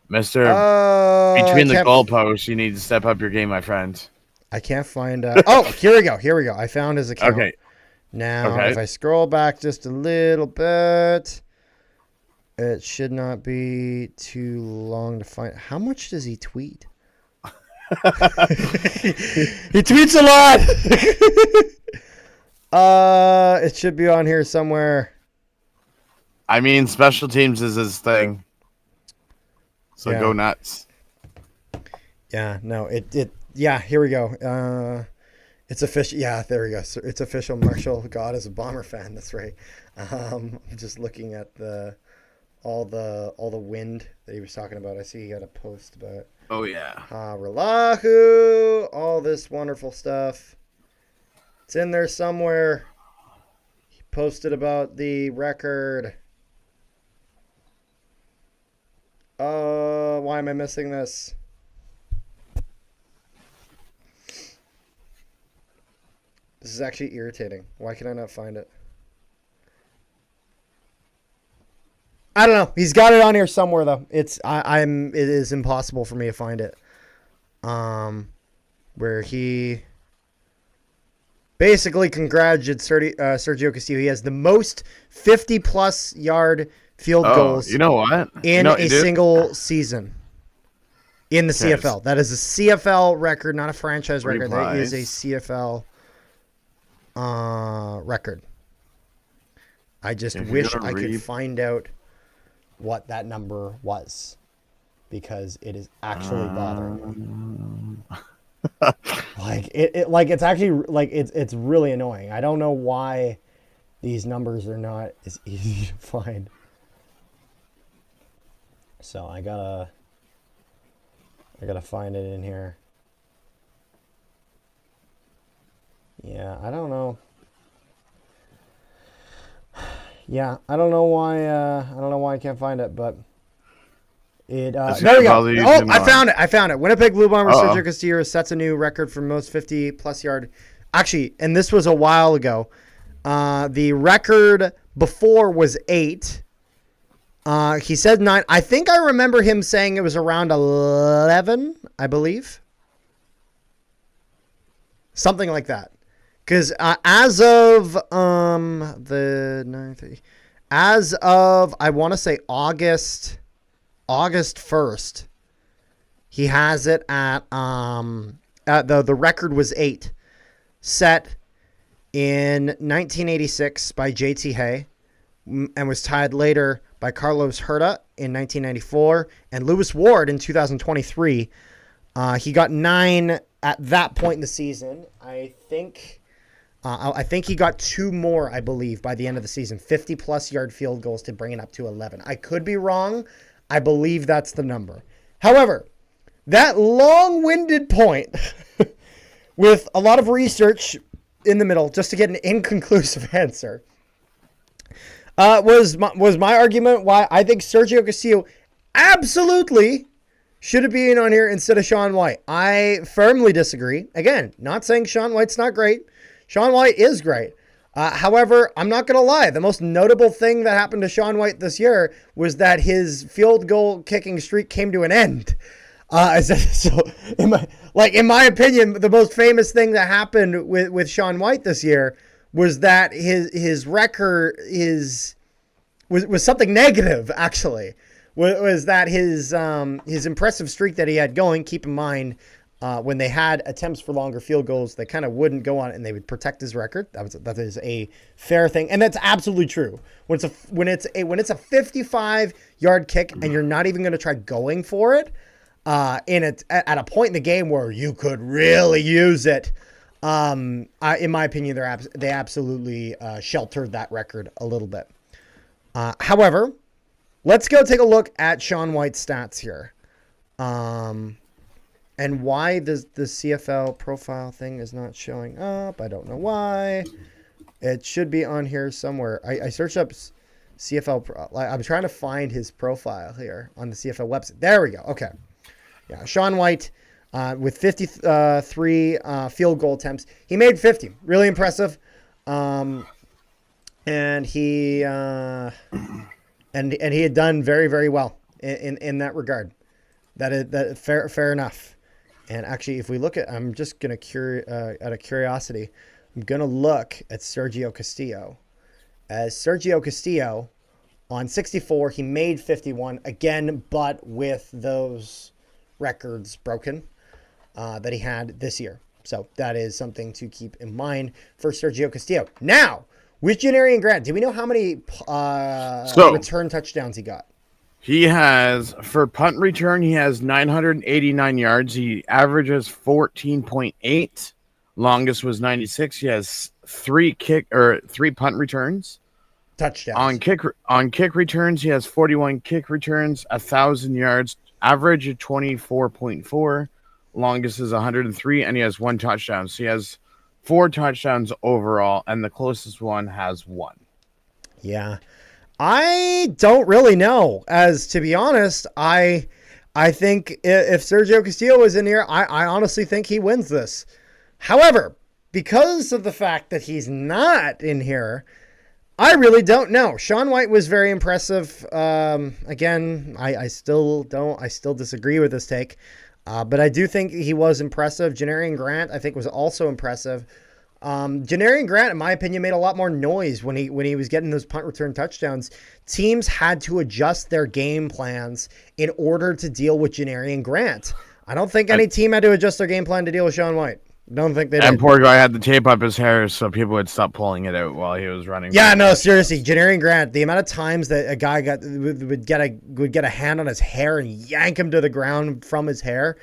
Mister, between the goalposts, you need to step up your game, my friend. I can't find. Oh, here we go. I found his account. Okay. Now, if I scroll back just a little bit, it should not be too long to find. How much does he tweet? He tweets a lot. It should be on here somewhere. I mean, special teams is his thing. So Yeah. go nuts. Yeah, no, yeah, here we go. It's official. Yeah, there we go. So it's official. Marshall God is a Bomber fan. That's right. I'm just looking at all the wind that he was talking about. I see he got a post about Oh yeah. Relahu, all this wonderful stuff. It's in there somewhere. He posted about the record. Why am I missing this? This is actually irritating. Why can I not find it? I don't know. He's got it on here somewhere though. It is impossible for me to find it. Where he basically congratulated Sergio Castillo. He has the most 50-plus yard field goals. You know what? In a single season. In the CFL. That is a CFL record, not a franchise record. That is a CFL record. I just wish I could find out what that number was, because it is actually bothering me. It's actually it's really annoying. I don't know why these numbers are not as easy to find. So I gotta find it in here. Yeah, I don't know. Yeah, I don't know why I can't find it, but it there we go. Oh, I found it. Winnipeg Blue Bombers Sergio Castillo sets a new record for most 50-plus yard. Actually, and this was a while ago. The record before was 8. He said 9. I think I remember him saying it was around 11, I believe. Something like that. Because as of the 9th, as of I want to say August 1st, he has it at the record was 8, set in 1986 by JT Hay, and was tied later by Carlos Herta in 1994 and Lewis Ward in 2023. He got 9 at that point in the season. I think I think he got 2 more, I believe, by the end of the season. 50-plus yard field goals to bring it up to 11. I could be wrong. I believe that's the number. However, that long-winded point with a lot of research in the middle just to get an inconclusive answer was my argument why I think Sergio Castillo absolutely should have been on here instead of Shaun White. I firmly disagree. Again, not saying Shaun White's not great. Shaun White is great. However, I'm not going to lie. The most notable thing that happened to Shaun White this year was that his field goal kicking streak came to an end. So, in my opinion, the most famous thing that happened with Shaun White this year was that his record was something negative. Actually, was that his impressive streak that he had going. Keep in mind, when they had attempts for longer field goals, they kind of wouldn't go on it and they would protect his record. That is a fair thing, and that's absolutely true. When it's a 55-yard kick and you're not even going to try going for it. At a point in the game where you could really use it, in my opinion, they absolutely sheltered that record a little bit. However, let's go take a look at Shaun White's stats here, and why the CFL profile thing is not showing up. I don't know why. It should be on here somewhere. I searched up CFL. I'm trying to find his profile here on the CFL website. There we go. Okay. Yeah, Shaun White with 53 field goal attempts. He made 50. Really impressive. And he and he had done very, very well in that regard. That fair enough. And actually, if we look at, I'm just gonna out of curiosity, I'm gonna look at Sergio Castillo. As Sergio Castillo on 64, he made 51 again, but with those records broken that he had this year. So that is something to keep in mind for Sergio Castillo. Now, with Janarian Grant, do we know how many return touchdowns he got? He has, for punt return, he has 989 yards. He averages 14.8. Longest was 96. He has 3 punt returns. Touchdowns. On kick returns, he has 41 kick returns, 1,000 yards. Average of 24.4, longest is 103, and he has 1 touchdown. So he has 4 touchdowns overall, and the closest one has 1. Yeah. I don't really know, as to be honest, I think if Sergio Castillo was in here, I honestly think he wins this. However, because of the fact that he's not in here, I really don't know. Shaun White was very impressive. Again, I still disagree with this take. But I do think he was impressive. Janarian Grant, I think, was also impressive. Janarian Grant, in my opinion, made a lot more noise when he was getting those punt return touchdowns. Teams had to adjust their game plans in order to deal with Janarian Grant. I don't think any team had to adjust their game plan to deal with Shaun White. Don't think they did. And poor guy had to tape up his hair so people would stop pulling it out while he was running. Yeah, no, seriously, Janarian Grant, the amount of times that a guy would get a hand on his hair and yank him to the ground from his hair.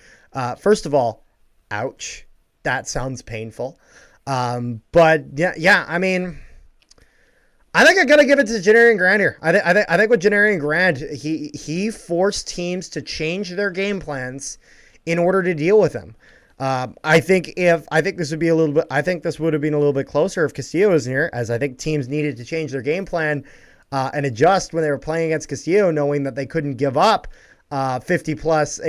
First of all, ouch. That sounds painful. But yeah, I mean, I think I gotta give it to Janarian Grant here. I think with Janarian Grant, he forced teams to change their game plans in order to deal with him. I think this would have been a little bit closer if Castillo was here, as I think teams needed to change their game plan and adjust when they were playing against Castillo, knowing that they couldn't give up 50 plus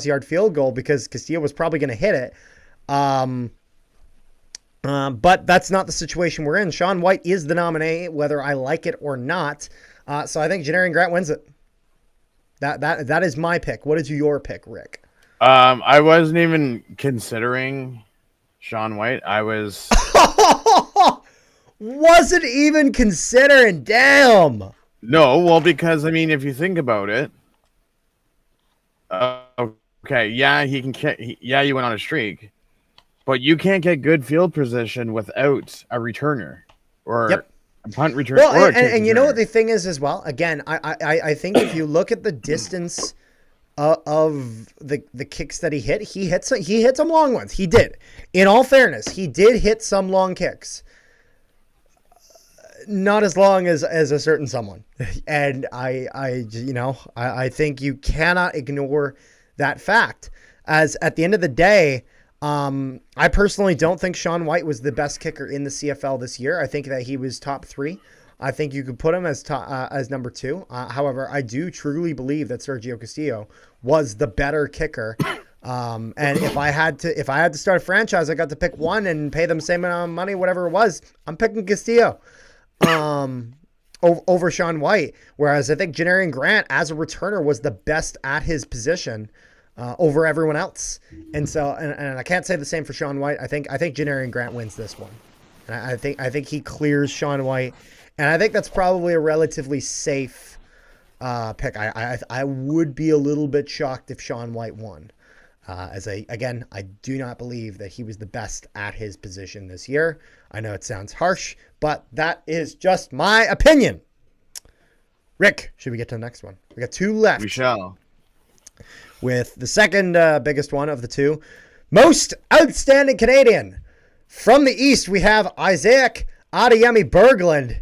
yard field goal because Castillo was probably going to hit it. But that's not the situation we're in. Shaun White is the nominee, whether I like it or not. So I think Janarian Grant wins it. That is my pick. What is your pick, Rick? I wasn't even considering Shaun White. I was wasn't even considering. Damn. No, well, because I mean, if you think about it, okay, yeah, he can. Yeah, you went on a streak, but you can't get good field position without a returner or a punt returner. Well, and you know what the thing is as well. Again, I think if you look at the distance of the kicks that he hit some long ones. He did. In all fairness, he did hit some long kicks. Not as long as a certain someone. And I think you cannot ignore that fact. As at the end of the day, I personally don't think Shaun White was the best kicker in the CFL this year. I think that he was top 3. I think you could put him as number 2. However, I do truly believe that Sergio Castillo was the better kicker. And if I had to start a franchise, I got to pick one and pay them the same amount of money, whatever it was. I'm picking Castillo over Shaun White. Whereas I think Janarian Grant as a returner was the best at his position over everyone else. And so, and I can't say the same for Shaun White. I think Janarian Grant wins this one. And I think he clears Shaun White. And I think that's probably a relatively safe pick. I would be a little bit shocked if Shaun White won. I do not believe that he was the best at his position this year. I know it sounds harsh, but that is just my opinion. Rick, should we get to the next one? We got 2 left. We shall. With the second biggest one of the 2. Most outstanding Canadian. From the East, we have Isaac Adeyemi Berglund.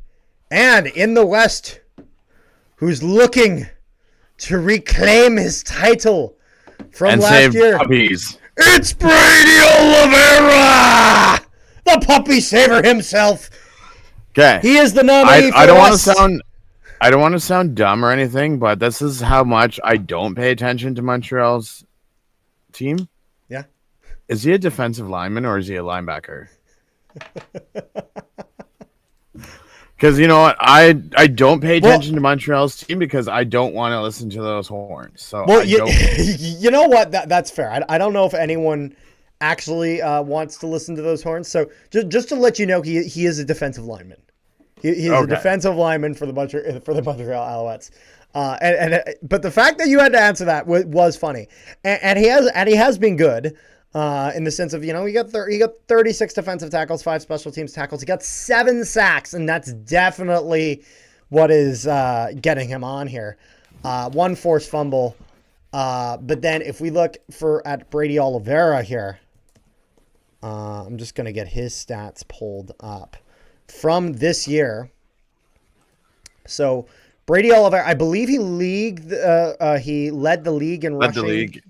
And in the West, who's looking to reclaim his title from and last year. Puppies. It's Brady Oliveira, the puppy saver himself. Okay, he is the nominee. I don't want to sound dumb or anything, but this is how much I don't pay attention to Montreal's team. Yeah, is he a defensive lineman or is he a linebacker? Because you know what, I don't pay attention to Montreal's team because I don't want to listen to those horns. So you know what? That's fair. I don't know if anyone actually wants to listen to those horns. So just to let you know, he is a defensive lineman. He's a defensive lineman for the Montreal Alouettes. But the fact that you had to answer that was funny, and he has been good. In the sense of, he got 36 defensive tackles, 5 special teams tackles. He got 7 sacks, and that's definitely what is getting him on here. 1 forced fumble. But then if we look at Brady Oliveira here, I'm just going to get his stats pulled up from this year. So Brady Oliveira, I believe he led the league in rushing. Led the league.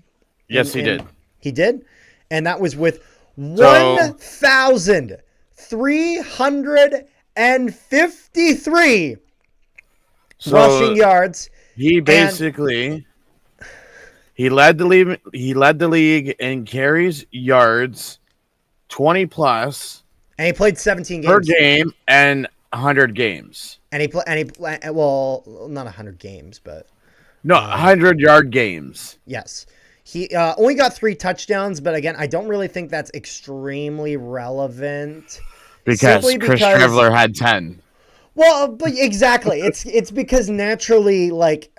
Yes, he did. He did? And that was with 1,353 rushing yards. He basically he led the league. He led the league in carries, yards, 20 plus, and he played 17 games per game and 100 games. And he well, not 100 games, but 100-yard games. Yes. He only got 3 touchdowns, but again, I don't really think that's extremely relevant. Because Chris Trevler had 10. Well, but exactly. It's because naturally, like,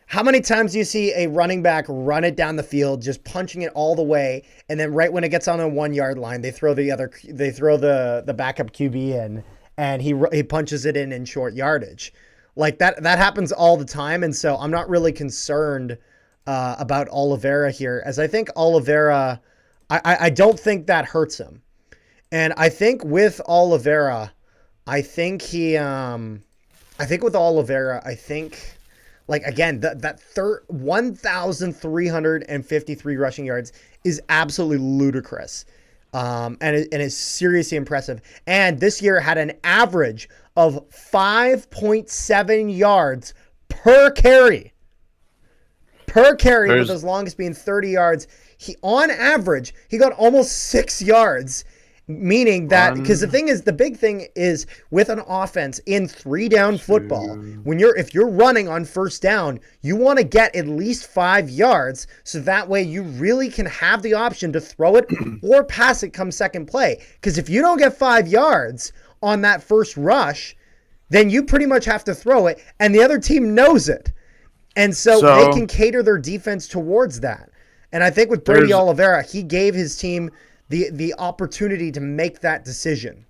how many times do you see a running back run it down the field, just punching it all the way, and then right when it gets on a 1-yard line, they throw the backup QB in, and he punches it in short yardage. Like that happens all the time, and so I'm not really concerned about Oliveira here, as I think Oliveira, I don't think that hurts him. And I think with Oliveira, like, again, that 1,353 rushing yards is absolutely ludicrous. And is seriously impressive. And this year had an average of 5.7 yards per carry. With his longest being 30 yards. On average, he got almost 6 yards, meaning that, because the big thing is with an offense in 3-down football, if you're running on first down, you want to get at least 5 yards, so that way you really can have the option to throw it or pass it come second play. Because if you don't get 5 yards on that first rush, then you pretty much have to throw it, and the other team knows it. And so they can cater their defense towards that. And I think with Brady Oliveira, he gave his team the opportunity to make that decision.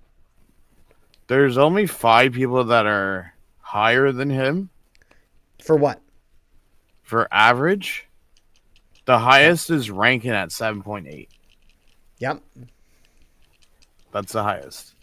There's only 5 people that are higher than him. For what? For average. The highest is Rankin at 7.8. Yep. That's the highest.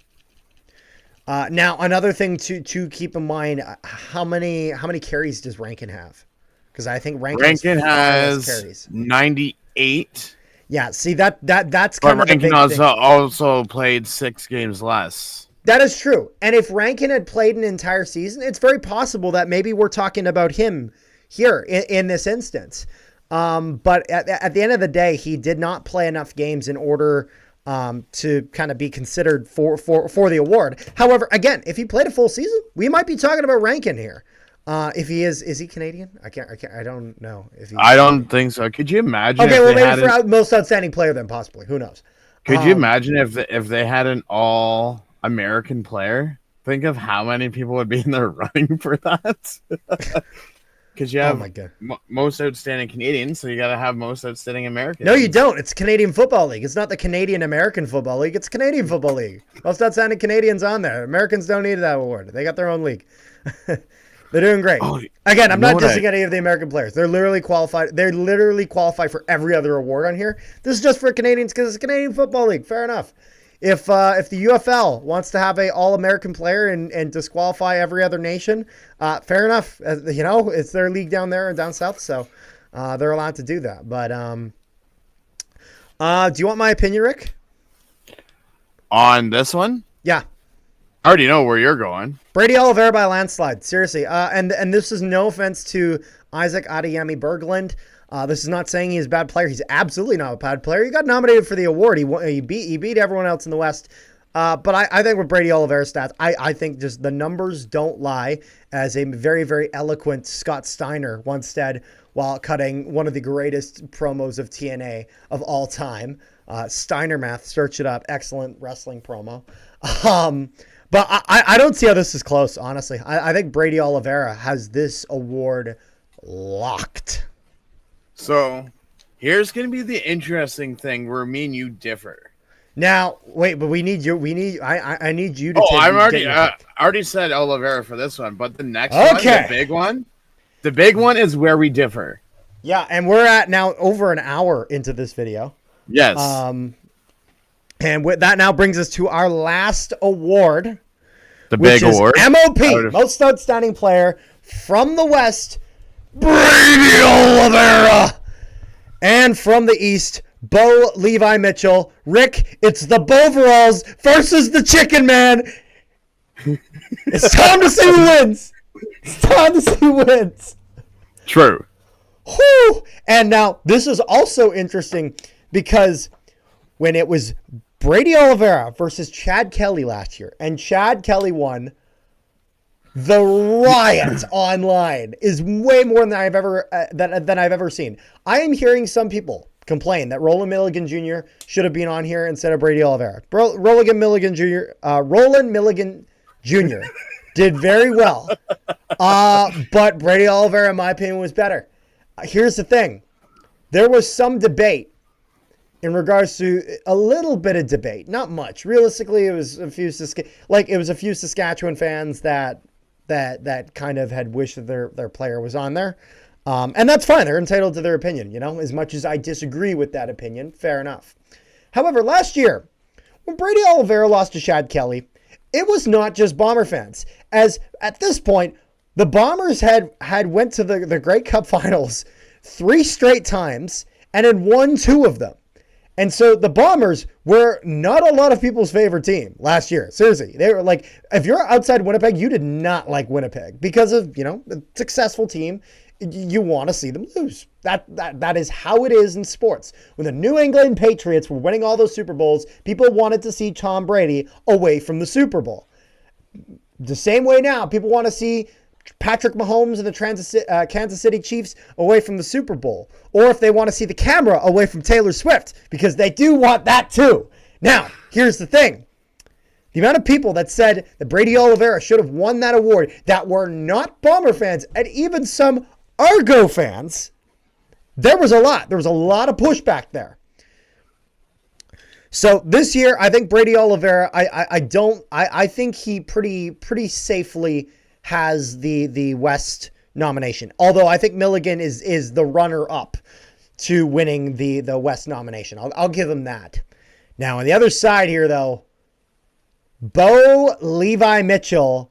Now another thing to keep in mind: how many carries does Rankin have? Because I think Rankin has carries. 98. Yeah, see that's But kind of the Rankin big thing. also played 6 games less. That is true. And if Rankin had played an entire season, it's very possible that maybe we're talking about him here in this instance. But at the end of the day, he did not play enough games in order to kind of be considered for the award. However, again, if he played a full season, we might be talking about Rankin here. If he is he Canadian? I don't know if he. I don't think so. Could you imagine? Okay, well, maybe for most outstanding player, then possibly. Who knows? Could you imagine if they had an all American player? Think of how many people would be in the running for that. Because you have most outstanding Canadians, so you got to have most outstanding Americans. No, you don't. It's Canadian Football League. It's not the Canadian American Football League. It's Canadian Football League. Most outstanding Canadians on there. Americans don't need that award. They got their own league. They're doing great. Again, I'm not dissing any of the American players. They're literally qualified. They're literally qualified for every other award on here. This is just for Canadians because it's Canadian Football League. Fair enough. If the UFL wants to have a All-American player and disqualify every other nation, fair enough. It's their league down there and down south, so they're allowed to do that. But do you want my opinion, Rick? On this one? Yeah. I already know where you're going. Brady Oliveira by landslide. Seriously. And this is no offense to Isaac Adeyemi Berglund. This is not saying he's a bad player. He's absolutely not a bad player. He got nominated for the award. He beat everyone else in the West. But I think with Brady Oliveira's stats, I think just the numbers don't lie, as a very, very eloquent Scott Steiner once said while cutting one of the greatest promos of TNA of all time. Steiner Math, search it up. Excellent wrestling promo. But I don't see how this is close, honestly. I think Brady Oliveira has this award locked. So here's going to be the interesting thing where me and you differ. Now, wait, but I need you to I already said Oliveira for this one, but the next one, the big one is where we differ. Yeah, and we're at now over an hour into this video. Yes. And that now brings us to our last award. The big award. MOP, Most Outstanding Player from the West, Brady Oliveira. And from the East, Bo Levi Mitchell. Rick, it's the Boveralls versus the Chicken Man. It's time to see who wins. It's time to see who wins. True. Whew. And now, this is also interesting because when it was Brady Oliveira versus Chad Kelly last year, and Chad Kelly won, the riot online is way more than I've ever seen. I am hearing some people complain that Roland Milligan Jr. should have been on here instead of Brady Oliveira. Roland Milligan Jr. did very well, but Brady Oliveira, in my opinion, was better. Here's the thing: there was some debate in regards to a little bit of debate, not much. Realistically, it was a few Saskatchewan fans that kind of had wished that their player was on there. And that's fine. They're entitled to their opinion, as much as I disagree with that opinion. Fair enough. However, last year, when Brady Oliveira lost to Chad Kelly, it was not just Bomber fans. As at this point, the Bombers had went to the Grey Cup finals 3 straight times and had won 2 of them. And so the Bombers were not a lot of people's favorite team last year. Seriously. They were like, if you're outside Winnipeg, you did not like Winnipeg because of, a successful team. You want to see them lose. That is how it is in sports. When the New England Patriots were winning all those Super Bowls, people wanted to see Tom Brady away from the Super Bowl. The same way now, people want to see Patrick Mahomes and the Kansas City Chiefs away from the Super Bowl. Or if they want to see the camera away from Taylor Swift, because they do want that too. Now, here's the thing. The amount of people that said that Brady Oliveira should have won that award that were not Bomber fans and even some Argo fans, there was a lot. There was a lot of pushback there. So this year, I think Brady Oliveira, I think he pretty safely has the West nomination. Although I think Milligan is the runner-up to winning the West nomination. I'll give him that. Now, on the other side here, though, Bo Levi Mitchell,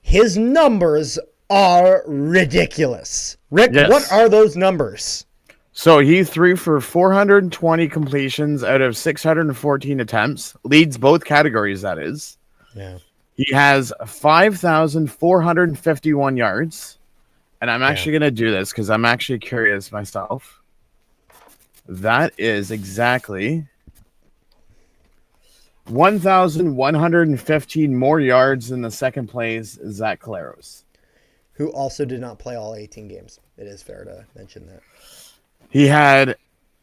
his numbers are ridiculous. Rick, Yes. What are those numbers? So he threw for 420 completions out of 614 attempts. Leads both categories, that is. Yeah. He has 5,451 yards. And I'm actually going to do this because I'm actually curious myself. That is exactly 1,115 more yards than the second place, Zach Caleros. Who also did not play all 18 games. It is fair to mention that. He had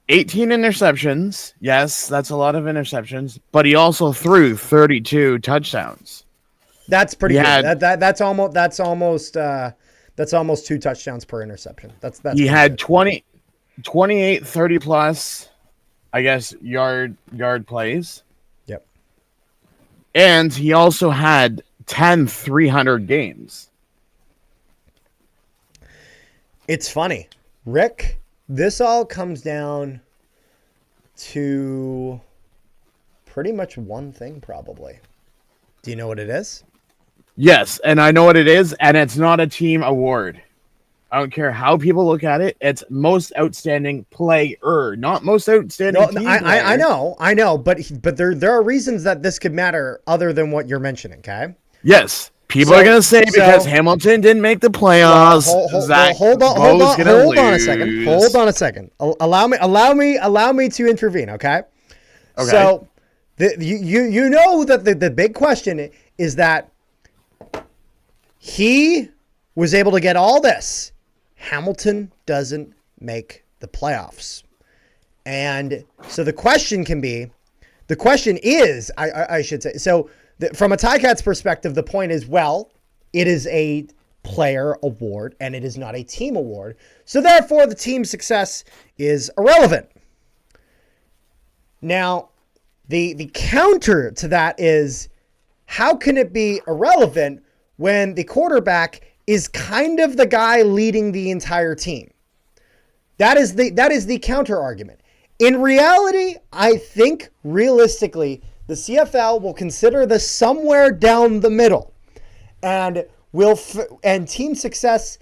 18 interceptions. Yes, that's a lot of interceptions. But he also threw 32 touchdowns. That's pretty good. That's almost 2 touchdowns per interception. That's he had good. 28 30 plus, I guess, yard plays. Yep. And he also had 10 300 games. It's funny, Rick, this all comes down to pretty much one thing, probably. Do you know what it is? Yes, and I know what it is, and it's not a team award. I don't care how people look at it. It's most outstanding player, not most outstanding team player. I know, but there are reasons that this could matter other than what you're mentioning, okay? Yes. People are going to say because Hamilton didn't make the playoffs. Hold on a second. Allow me to intervene, okay? So you know that the big question is that he was able to get all this. Hamilton doesn't make the playoffs. And so the question is, I should say, so from a Ticats perspective, the point is, well, it is a player award and it is not a team award. So therefore, the team success is irrelevant. Now, the counter to that is, how can it be irrelevant when the quarterback is kind of the guy leading the entire team? That is the counter argument. In reality, I think realistically, the CFL will consider this somewhere down the middle, and team success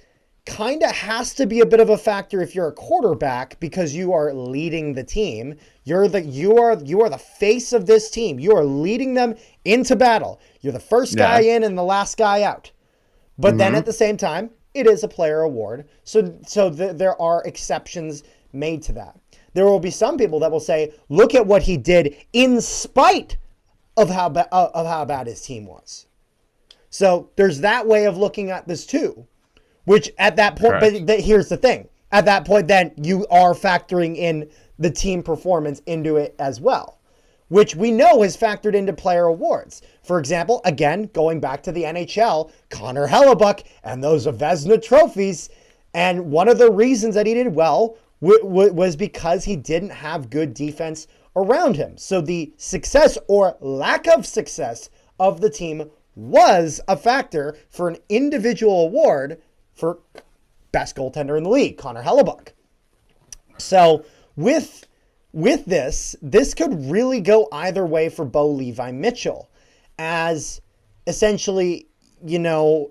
kind of has to be a bit of a factor if you're a quarterback, because you are leading the team. You are the face of this team. You are leading them into battle. You're the first guy in and the last guy out. But then at the same time, it is a player award. So there are exceptions made to that. There will be some people that will say, look at what he did in spite of how bad his team was. So there's that way of looking at this too, which at that point, but here's the thing. At that point, then you are factoring in the team performance into it as well, which we know has factored into player awards. For example, again, going back to the NHL, Connor Hellebuck and those Vezina trophies. And one of the reasons that he did well was because he didn't have good defense around him. So the success or lack of success of the team was a factor for an individual award for best goaltender in the league, Connor Hellebuck. So with this could really go either way for Bo Levi Mitchell, as essentially, is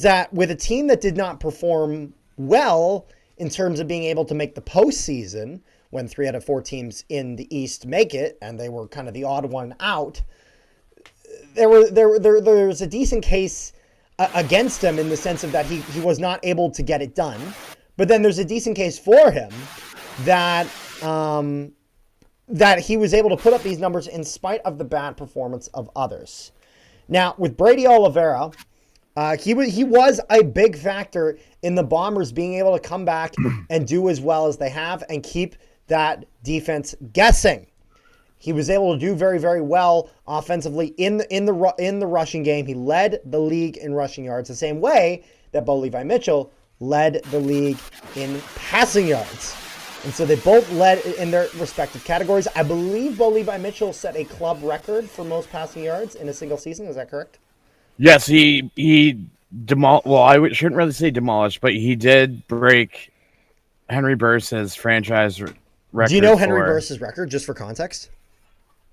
that with a team that did not perform well in terms of being able to make the postseason, when 3 out of 4 teams in the East make it, and they were kind of the odd one out, there was a decent case against him in the sense of that he was not able to get it done. But then there's a decent case for him that he was able to put up these numbers in spite of the bad performance of others. Now, with Brady Oliveira, he was a big factor in the Bombers being able to come back and do as well as they have and keep that defense guessing. He was able to do very, very well offensively in the rushing game. He led the league in rushing yards the same way that Bo Levi Mitchell led the league in passing yards. And so they both led in their respective categories. I believe Bo Levi Mitchell set a club record for most passing yards in a single season. Is that correct? Yes, he demolished. Well, I shouldn't really say demolished, but he did break Henry Burris's franchise record. Do you know Henry Burris's record, just for context?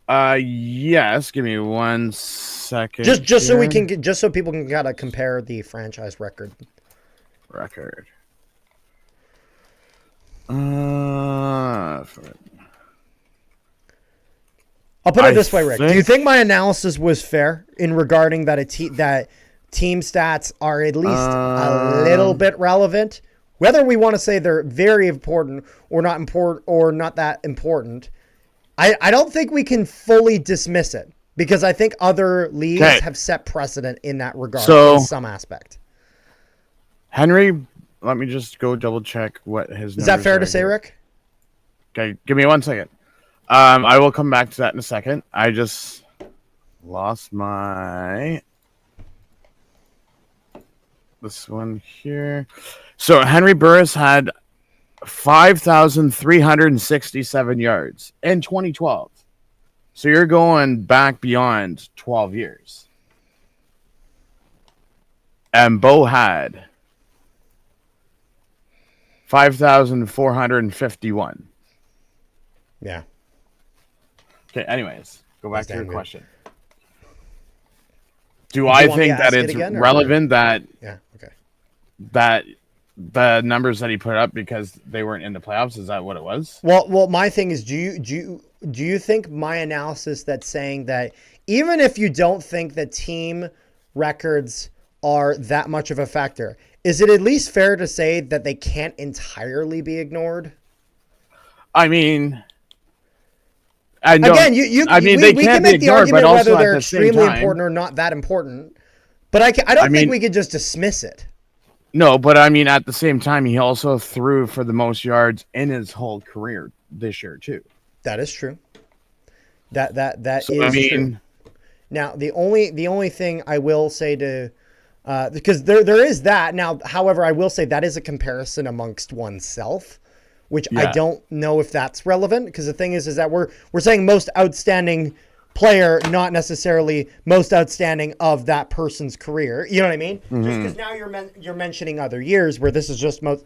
Yes. Give me 1 second. Just so we can just so people can kind of compare the franchise record. I'll put it this way, Rick. Do you think my analysis was fair in regarding that that team stats are at least a little bit relevant? Whether we want to say they're very important or not that important, I don't think we can fully dismiss it, because I think other leagues have set precedent in that regard in some aspect. Henry, let me just go double check what his. Is that fair to say, Rick? Okay, give me 1 second. I will come back to that in a second. I just lost this one here. So Henry Burris had 5,367 yards in 2012. So you're going back beyond 12 years. And Bo had 5,451. Yeah. Okay, anyways, go back to your question. Do I think that it's relevant that that the numbers that he put up because they weren't in the playoffs? Is that what it was? Well, my thing is, do you think my analysis that's saying that even if you don't think that team records are that much of a factor, is it at least fair to say that they can't entirely be ignored? I mean, again, we can make the argument whether they're extremely important or not that important, but I don't think we could just dismiss it. No, but I mean, at the same time, he also threw for the most yards in his whole career this year too. That is true. That is true. Now, the only thing I will say to because there is that now. However, I will say that is a comparison amongst oneself, which I don't know if that's relevant, because the thing is that we're saying most outstanding player, not necessarily most outstanding of that person's career. You know what I mean? Mm-hmm. Just because now you're mentioning other years where this is just most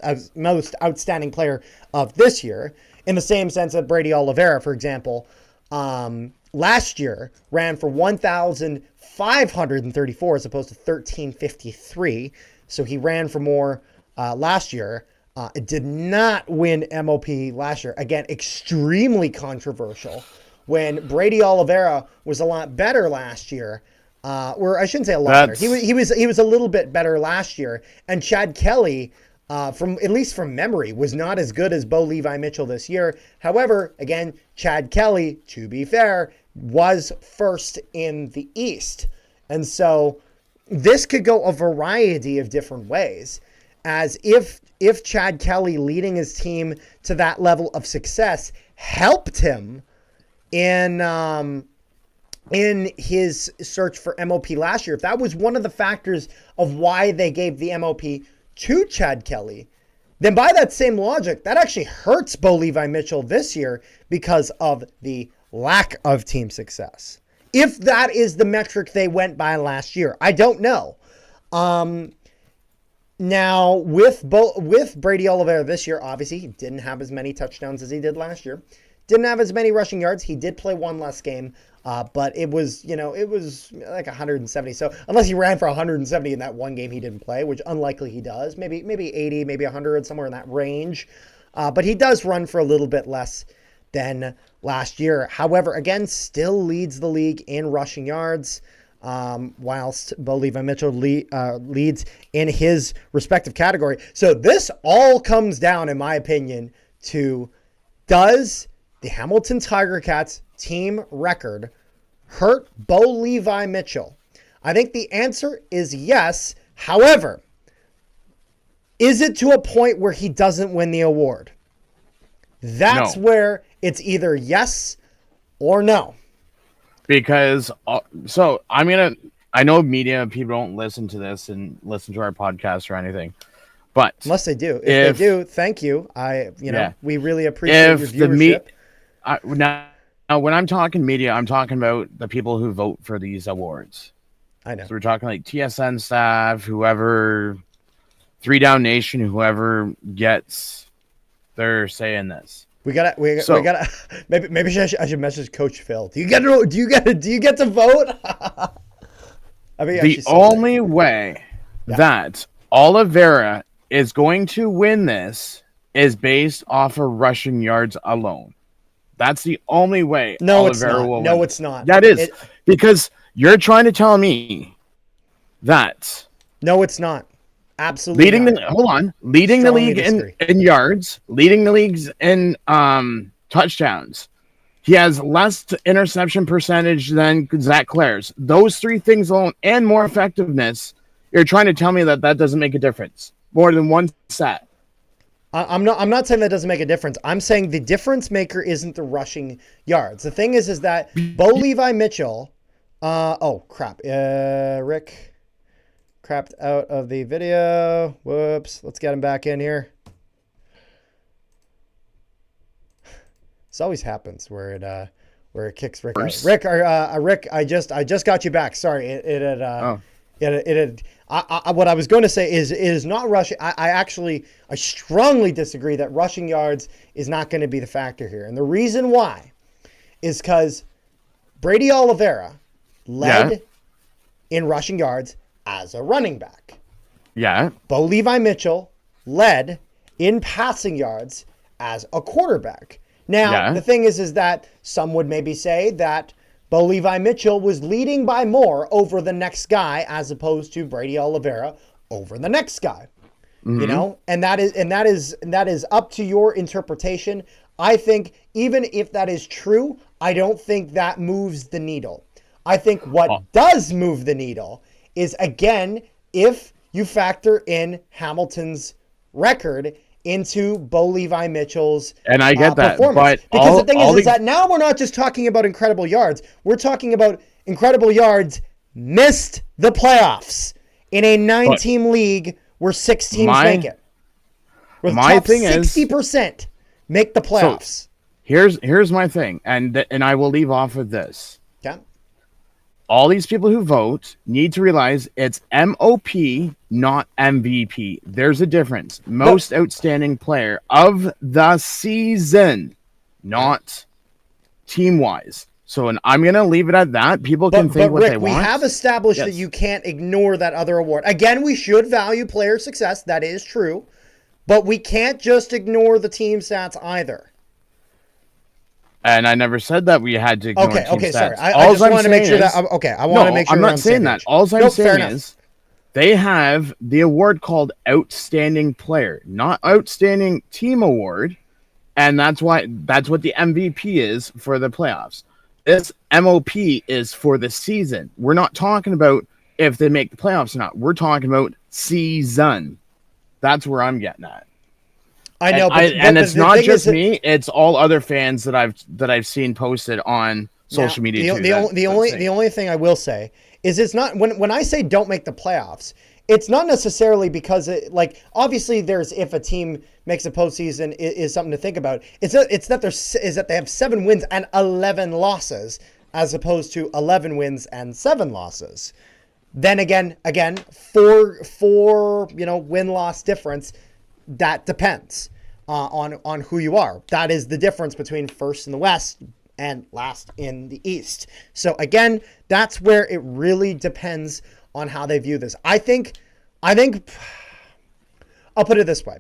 outstanding player of this year, in the same sense that Brady Oliveira, for example, last year ran for 1,534 as opposed to 1,353. So he ran for more last year. It did not win MOP last year. Again, extremely controversial. When Brady Oliveira was a lot better last year, or I shouldn't say a lot better. He was a little bit better last year. And Chad Kelly, from memory, was not as good as Bo Levi Mitchell this year. However, again, Chad Kelly, to be fair, was first in the East, and so this could go a variety of different ways. As if Chad Kelly leading his team to that level of success helped him in his search for MOP last year, if that was one of the factors of why they gave the MOP to Chad Kelly, then by that same logic, that actually hurts Bo Levi Mitchell this year because of the lack of team success. If that is the metric they went by last year, I don't know. Now, with Brady Oliveira this year, obviously, he didn't have as many touchdowns as he did last year. Didn't have as many rushing yards. He did play one less game, but it was like 170. So unless he ran for 170 in that one game he didn't play, which unlikely he does, maybe 80, maybe 100, somewhere in that range. But he does run for a little bit less than last year. However, again, still leads the league in rushing yards, whilst Bo Levi Mitchell leads in his respective category. So this all comes down, in my opinion, to does the Hamilton Tiger Cats team record hurt Bo Levi Mitchell? I think the answer is yes. However, is it to a point where he doesn't win the award? That's where it's either yes or no. Because, so I know media people don't listen to this and listen to our podcast or anything, but unless they do, if they do, thank you. We really appreciate your viewership. Now, when I'm talking media, I'm talking about the people who vote for these awards. I know. So we're talking like TSN staff, whoever, 3 Down Nation, whoever gets they're saying this. We gotta. Maybe I should message Coach Phil. Do you get to vote? I mean, The only way that Oliveira is going to win this is based off of rushing yards alone. That's the only way Oliveira will win. No, it's not. That is because you're trying to tell me that. No, it's not. Absolutely. Leading the league in yards, leading the leagues in touchdowns. He has less interception percentage than Zach Clare's. Those three things alone and more effectiveness. You're trying to tell me that doesn't make a difference. More than one set. I'm not saying that doesn't make a difference. I'm saying the difference maker isn't the rushing yards. The thing is that Bo Levi Mitchell. Oh crap. Rick crapped out of the video. Whoops. Let's get him back in here. This always happens where it kicks Rick out. Rick, I just got you back. Sorry, it had. What I was going to say is it is not rushing. I strongly disagree that rushing yards is not going to be the factor here, and the reason why is because Brady Oliveira led in rushing yards as a running back. Yeah. Bo Levi Mitchell led in passing yards as a quarterback. Now, the thing is that some would maybe say that Bo Levi Mitchell was leading by more over the next guy as opposed to Brady Oliveira over the next guy. Mm-hmm. You know, and that is up to your interpretation. I think even if that is true, I don't think that moves the needle. I think what does move the needle is, again, if you factor in Hamilton's record into Bo Levi Mitchell's and I get that, performance. Because the thing is that now we're not just talking about incredible yards. We're talking about incredible yards missed the playoffs in a 9-team league where 6 teams make it. Where the top 60% make the playoffs. So here's my thing, and I will leave off with this. Okay. All these people who vote need to realize it's MOP, not MVP. There's a difference. Most outstanding player of the season, not team-wise. So I'm going to leave it at that. People can think what they want. We have established that you can't ignore that other award. Again, we should value player success. That is true. But we can't just ignore the team stats either. And I never said that we had to ignore team stats. Sorry. I just want to make sure that. Okay, I want to make sure. I'm not saying that. All I'm saying is they have the award called Outstanding Player, not Outstanding Team Award, and that's what the MVP is for the playoffs. This MOP is for the season. We're not talking about if they make the playoffs or not. We're talking about season. That's where I'm getting at. I know, and it's not just me; it's all other fans that I've seen posted on social media. The only thing I will say is it's not when I say don't make the playoffs, it's not necessarily because obviously there's if a team makes a postseason is something to think about. It's that they have 7 wins and 11 losses as opposed to 11 wins and 7 losses. Then again, 4 win-loss difference. That depends on who you are. That is the difference between first in the West and last in the East. So again, that's where it really depends on how they view this. I think I'll put it this way.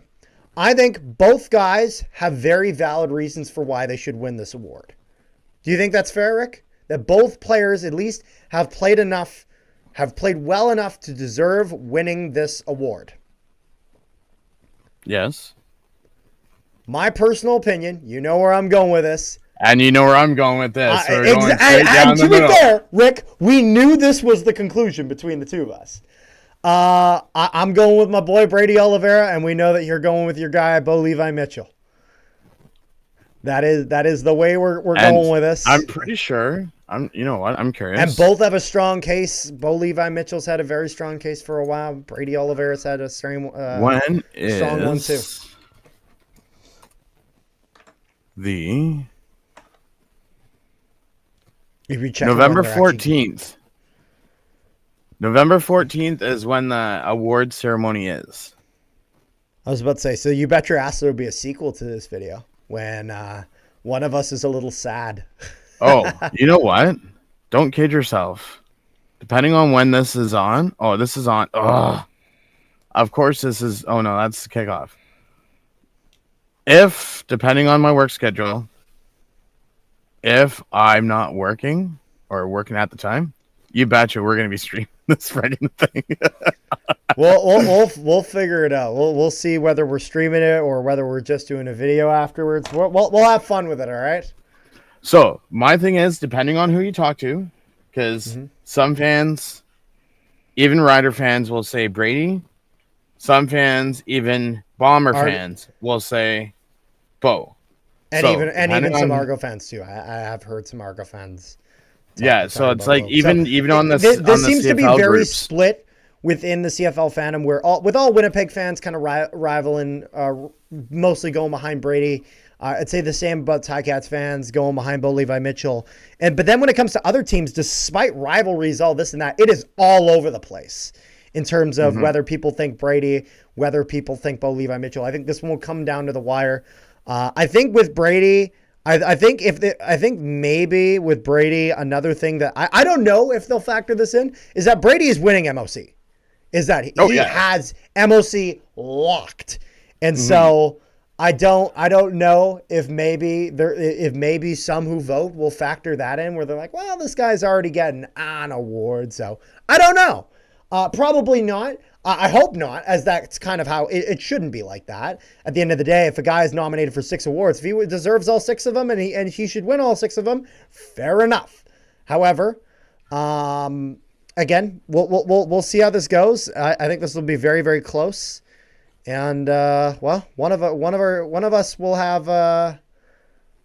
I think both guys have very valid reasons for why they should win this award. Do you think that's fair, Rick? That both players at least have played well enough to deserve winning this award? Yes. My personal opinion, you know where I'm going with this. And you know where I'm going with this. And to be fair, Rick, we knew this was the conclusion between the two of us. I'm going with my boy Brady Oliveira, and we know that you're going with your guy Bo Levi Mitchell. That is the way we're going with this. I'm pretty sure. You know what? I'm curious. And both have a strong case. Bo Levi Mitchell's had a very strong case for a while. Brady Oliveira's had a strong one too. November 14th. November 14th is when the award ceremony is. I was about to say, so you bet your ass there will be a sequel to this video when one of us is a little sad. Oh, you know what? Don't kid yourself. Depending on when this is on. Oh, this is on. Oh, of course this is. Oh no, that's the kickoff. If, depending on my work schedule, if I'm not working or working at the time, you betcha we're gonna be streaming this friggin' thing. We'll figure it out. We'll see whether we're streaming it or whether we're just doing a video afterwards. We'll have fun with it. All right. So my thing is, depending on who you talk to, because some fans, even Rider fans, will say Brady. Some fans, even Bomber fans, will say Bo. And so, even some Argo fans too. I have heard some Argo fans. So it's like even on this seems CFL to be very groups. split within the CFL fandom, where all Winnipeg fans kind of rivaling, mostly going behind Brady. I'd say the same about Ticats fans going behind Bo Levi Mitchell. But then when it comes to other teams, despite rivalries, all this and that, it is all over the place in terms of whether people think Brady, whether people think Bo Levi Mitchell. I think this one will come down to the wire. I think with Brady, I think maybe with Brady, another thing that I don't know if they'll factor this in is that Brady is winning MOC. Is that he has MOC locked, and so I don't know if maybe some who vote will factor that in, where they're like, well, this guy's already getting an award, so I don't know. Probably not. I hope not, as that's kind of how it shouldn't be like that. At the end of the day, if a guy is nominated for 6 awards, if he deserves all 6 of them and he should win all 6 of them, fair enough. However, again, we'll see how this goes. I think this will be very, very close. And one of us will have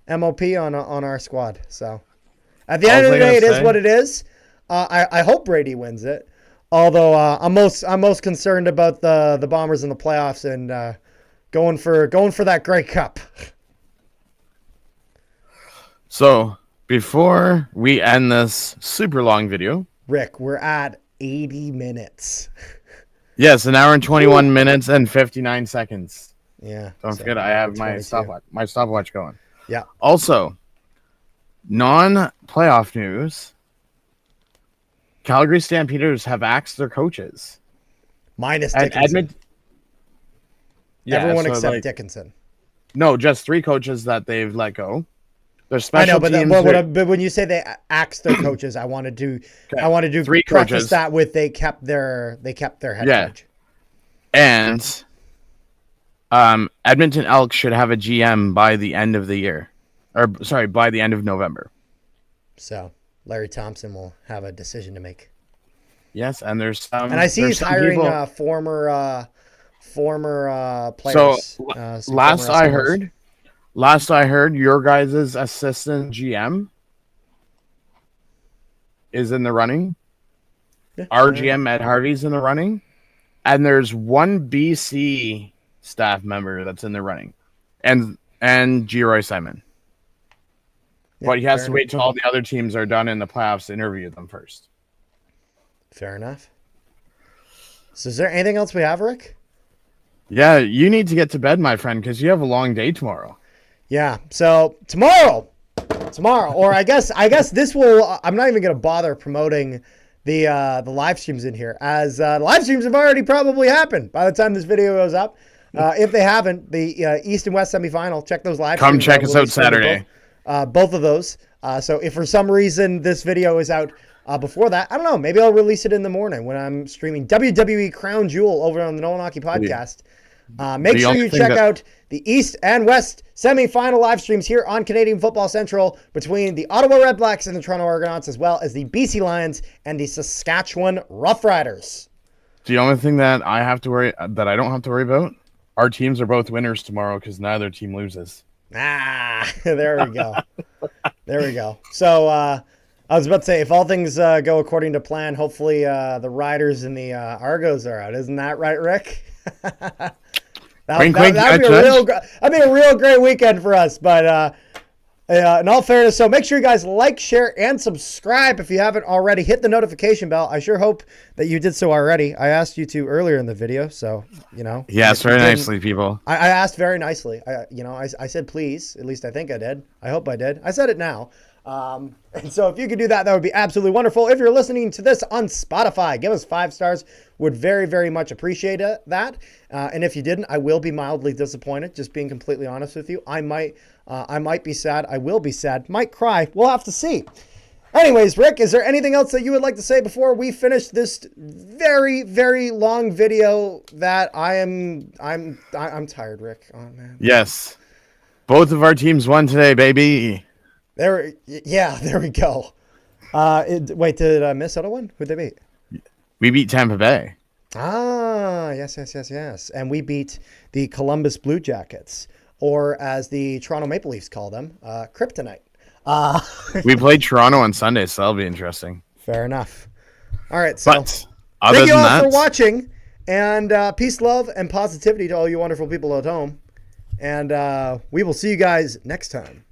MOP on our squad. So at the end of the day, it is what it is. I hope Brady wins it. Although I'm most concerned about the Bombers in the playoffs and going for that Grey Cup. So before we end this super long video, Rick, we're at 80 minutes. Yes, an hour and 21 minutes and 59 seconds. Yeah. Don't forget, I have my stopwatch going. Yeah. Also, non-playoff news. Calgary Stampeders have axed their coaches. Minus Dickinson. Everyone except Dickinson. No, just 3 coaches that they've let go. Their special teams. But when you say they axed their coaches, I wanted to 3 preface coaches. that with they kept their head coach. And Edmonton Elks should have a GM by the end of the year. By the end of November. So Larry Thompson will have a decision to make. Yes, and there's some. And I see he's hiring former players. So last I heard, your guys' assistant GM is in the running. Yeah. Our GM Ed Harvey's in the running, and there's one BC staff member that's in the running, and G. Roy Simon. Yeah, but he has to wait till all the other teams are done in the playoffs to interview them first. Fair enough. So is there anything else we have, Rick? Yeah, you need to get to bed, my friend, because you have a long day tomorrow. Yeah, so tomorrow, or I guess this will. I'm not even going to bother promoting the live streams in here, as the live streams have already probably happened by the time this video goes up. If they haven't, the East and West semifinal, check those live streams. Come check us out Saturday. Both of those. So if for some reason this video is out before that, I don't know. Maybe I'll release it in the morning when I'm streaming WWE Crown Jewel over on the Nolan Hockey Podcast. Make sure you check out the East and West semi-final live streams here on Canadian Football Central between the Ottawa Redblacks and the Toronto Argonauts, as well as the BC Lions and the Saskatchewan Roughriders. The only thing that I don't have to worry about, our teams are both winners tomorrow because neither team loses. There we go. There we go. So I was about to say, if all things go according to plan, hopefully the Riders and the Argos are out. Isn't that right, Rick? That'd be a real great weekend for us. But In all fairness, so make sure you guys like, share, and subscribe if you haven't already. Hit the notification bell. I sure hope that you did so already. I asked you to earlier in the video, so, you know. Yes, very nicely, people. I asked very nicely. I said please. At least I think I did. I hope I did. I said it now. And so if you could do that, that would be absolutely wonderful. If you're listening to this on Spotify, give us 5 stars. Would very, very much appreciate that. And if you didn't, I will be mildly disappointed, just being completely honest with you. I might be sad. I will be sad. Might cry. We'll have to see. Anyways, Rick, is there anything else that you would like to say before we finish this very, very long video that I'm tired, Rick. Oh, man. Yes. Both of our teams won today, baby. There we go. Wait, did I miss another one? Who'd they beat? We beat Tampa Bay. Yes. And we beat the Columbus Blue Jackets, or as the Toronto Maple Leafs call them, Kryptonite. We played Toronto on Sunday, so that'll be interesting. Fair enough. All right, so But other thank you than all that, for watching, and peace, love, and positivity to all you wonderful people at home. And we will see you guys next time.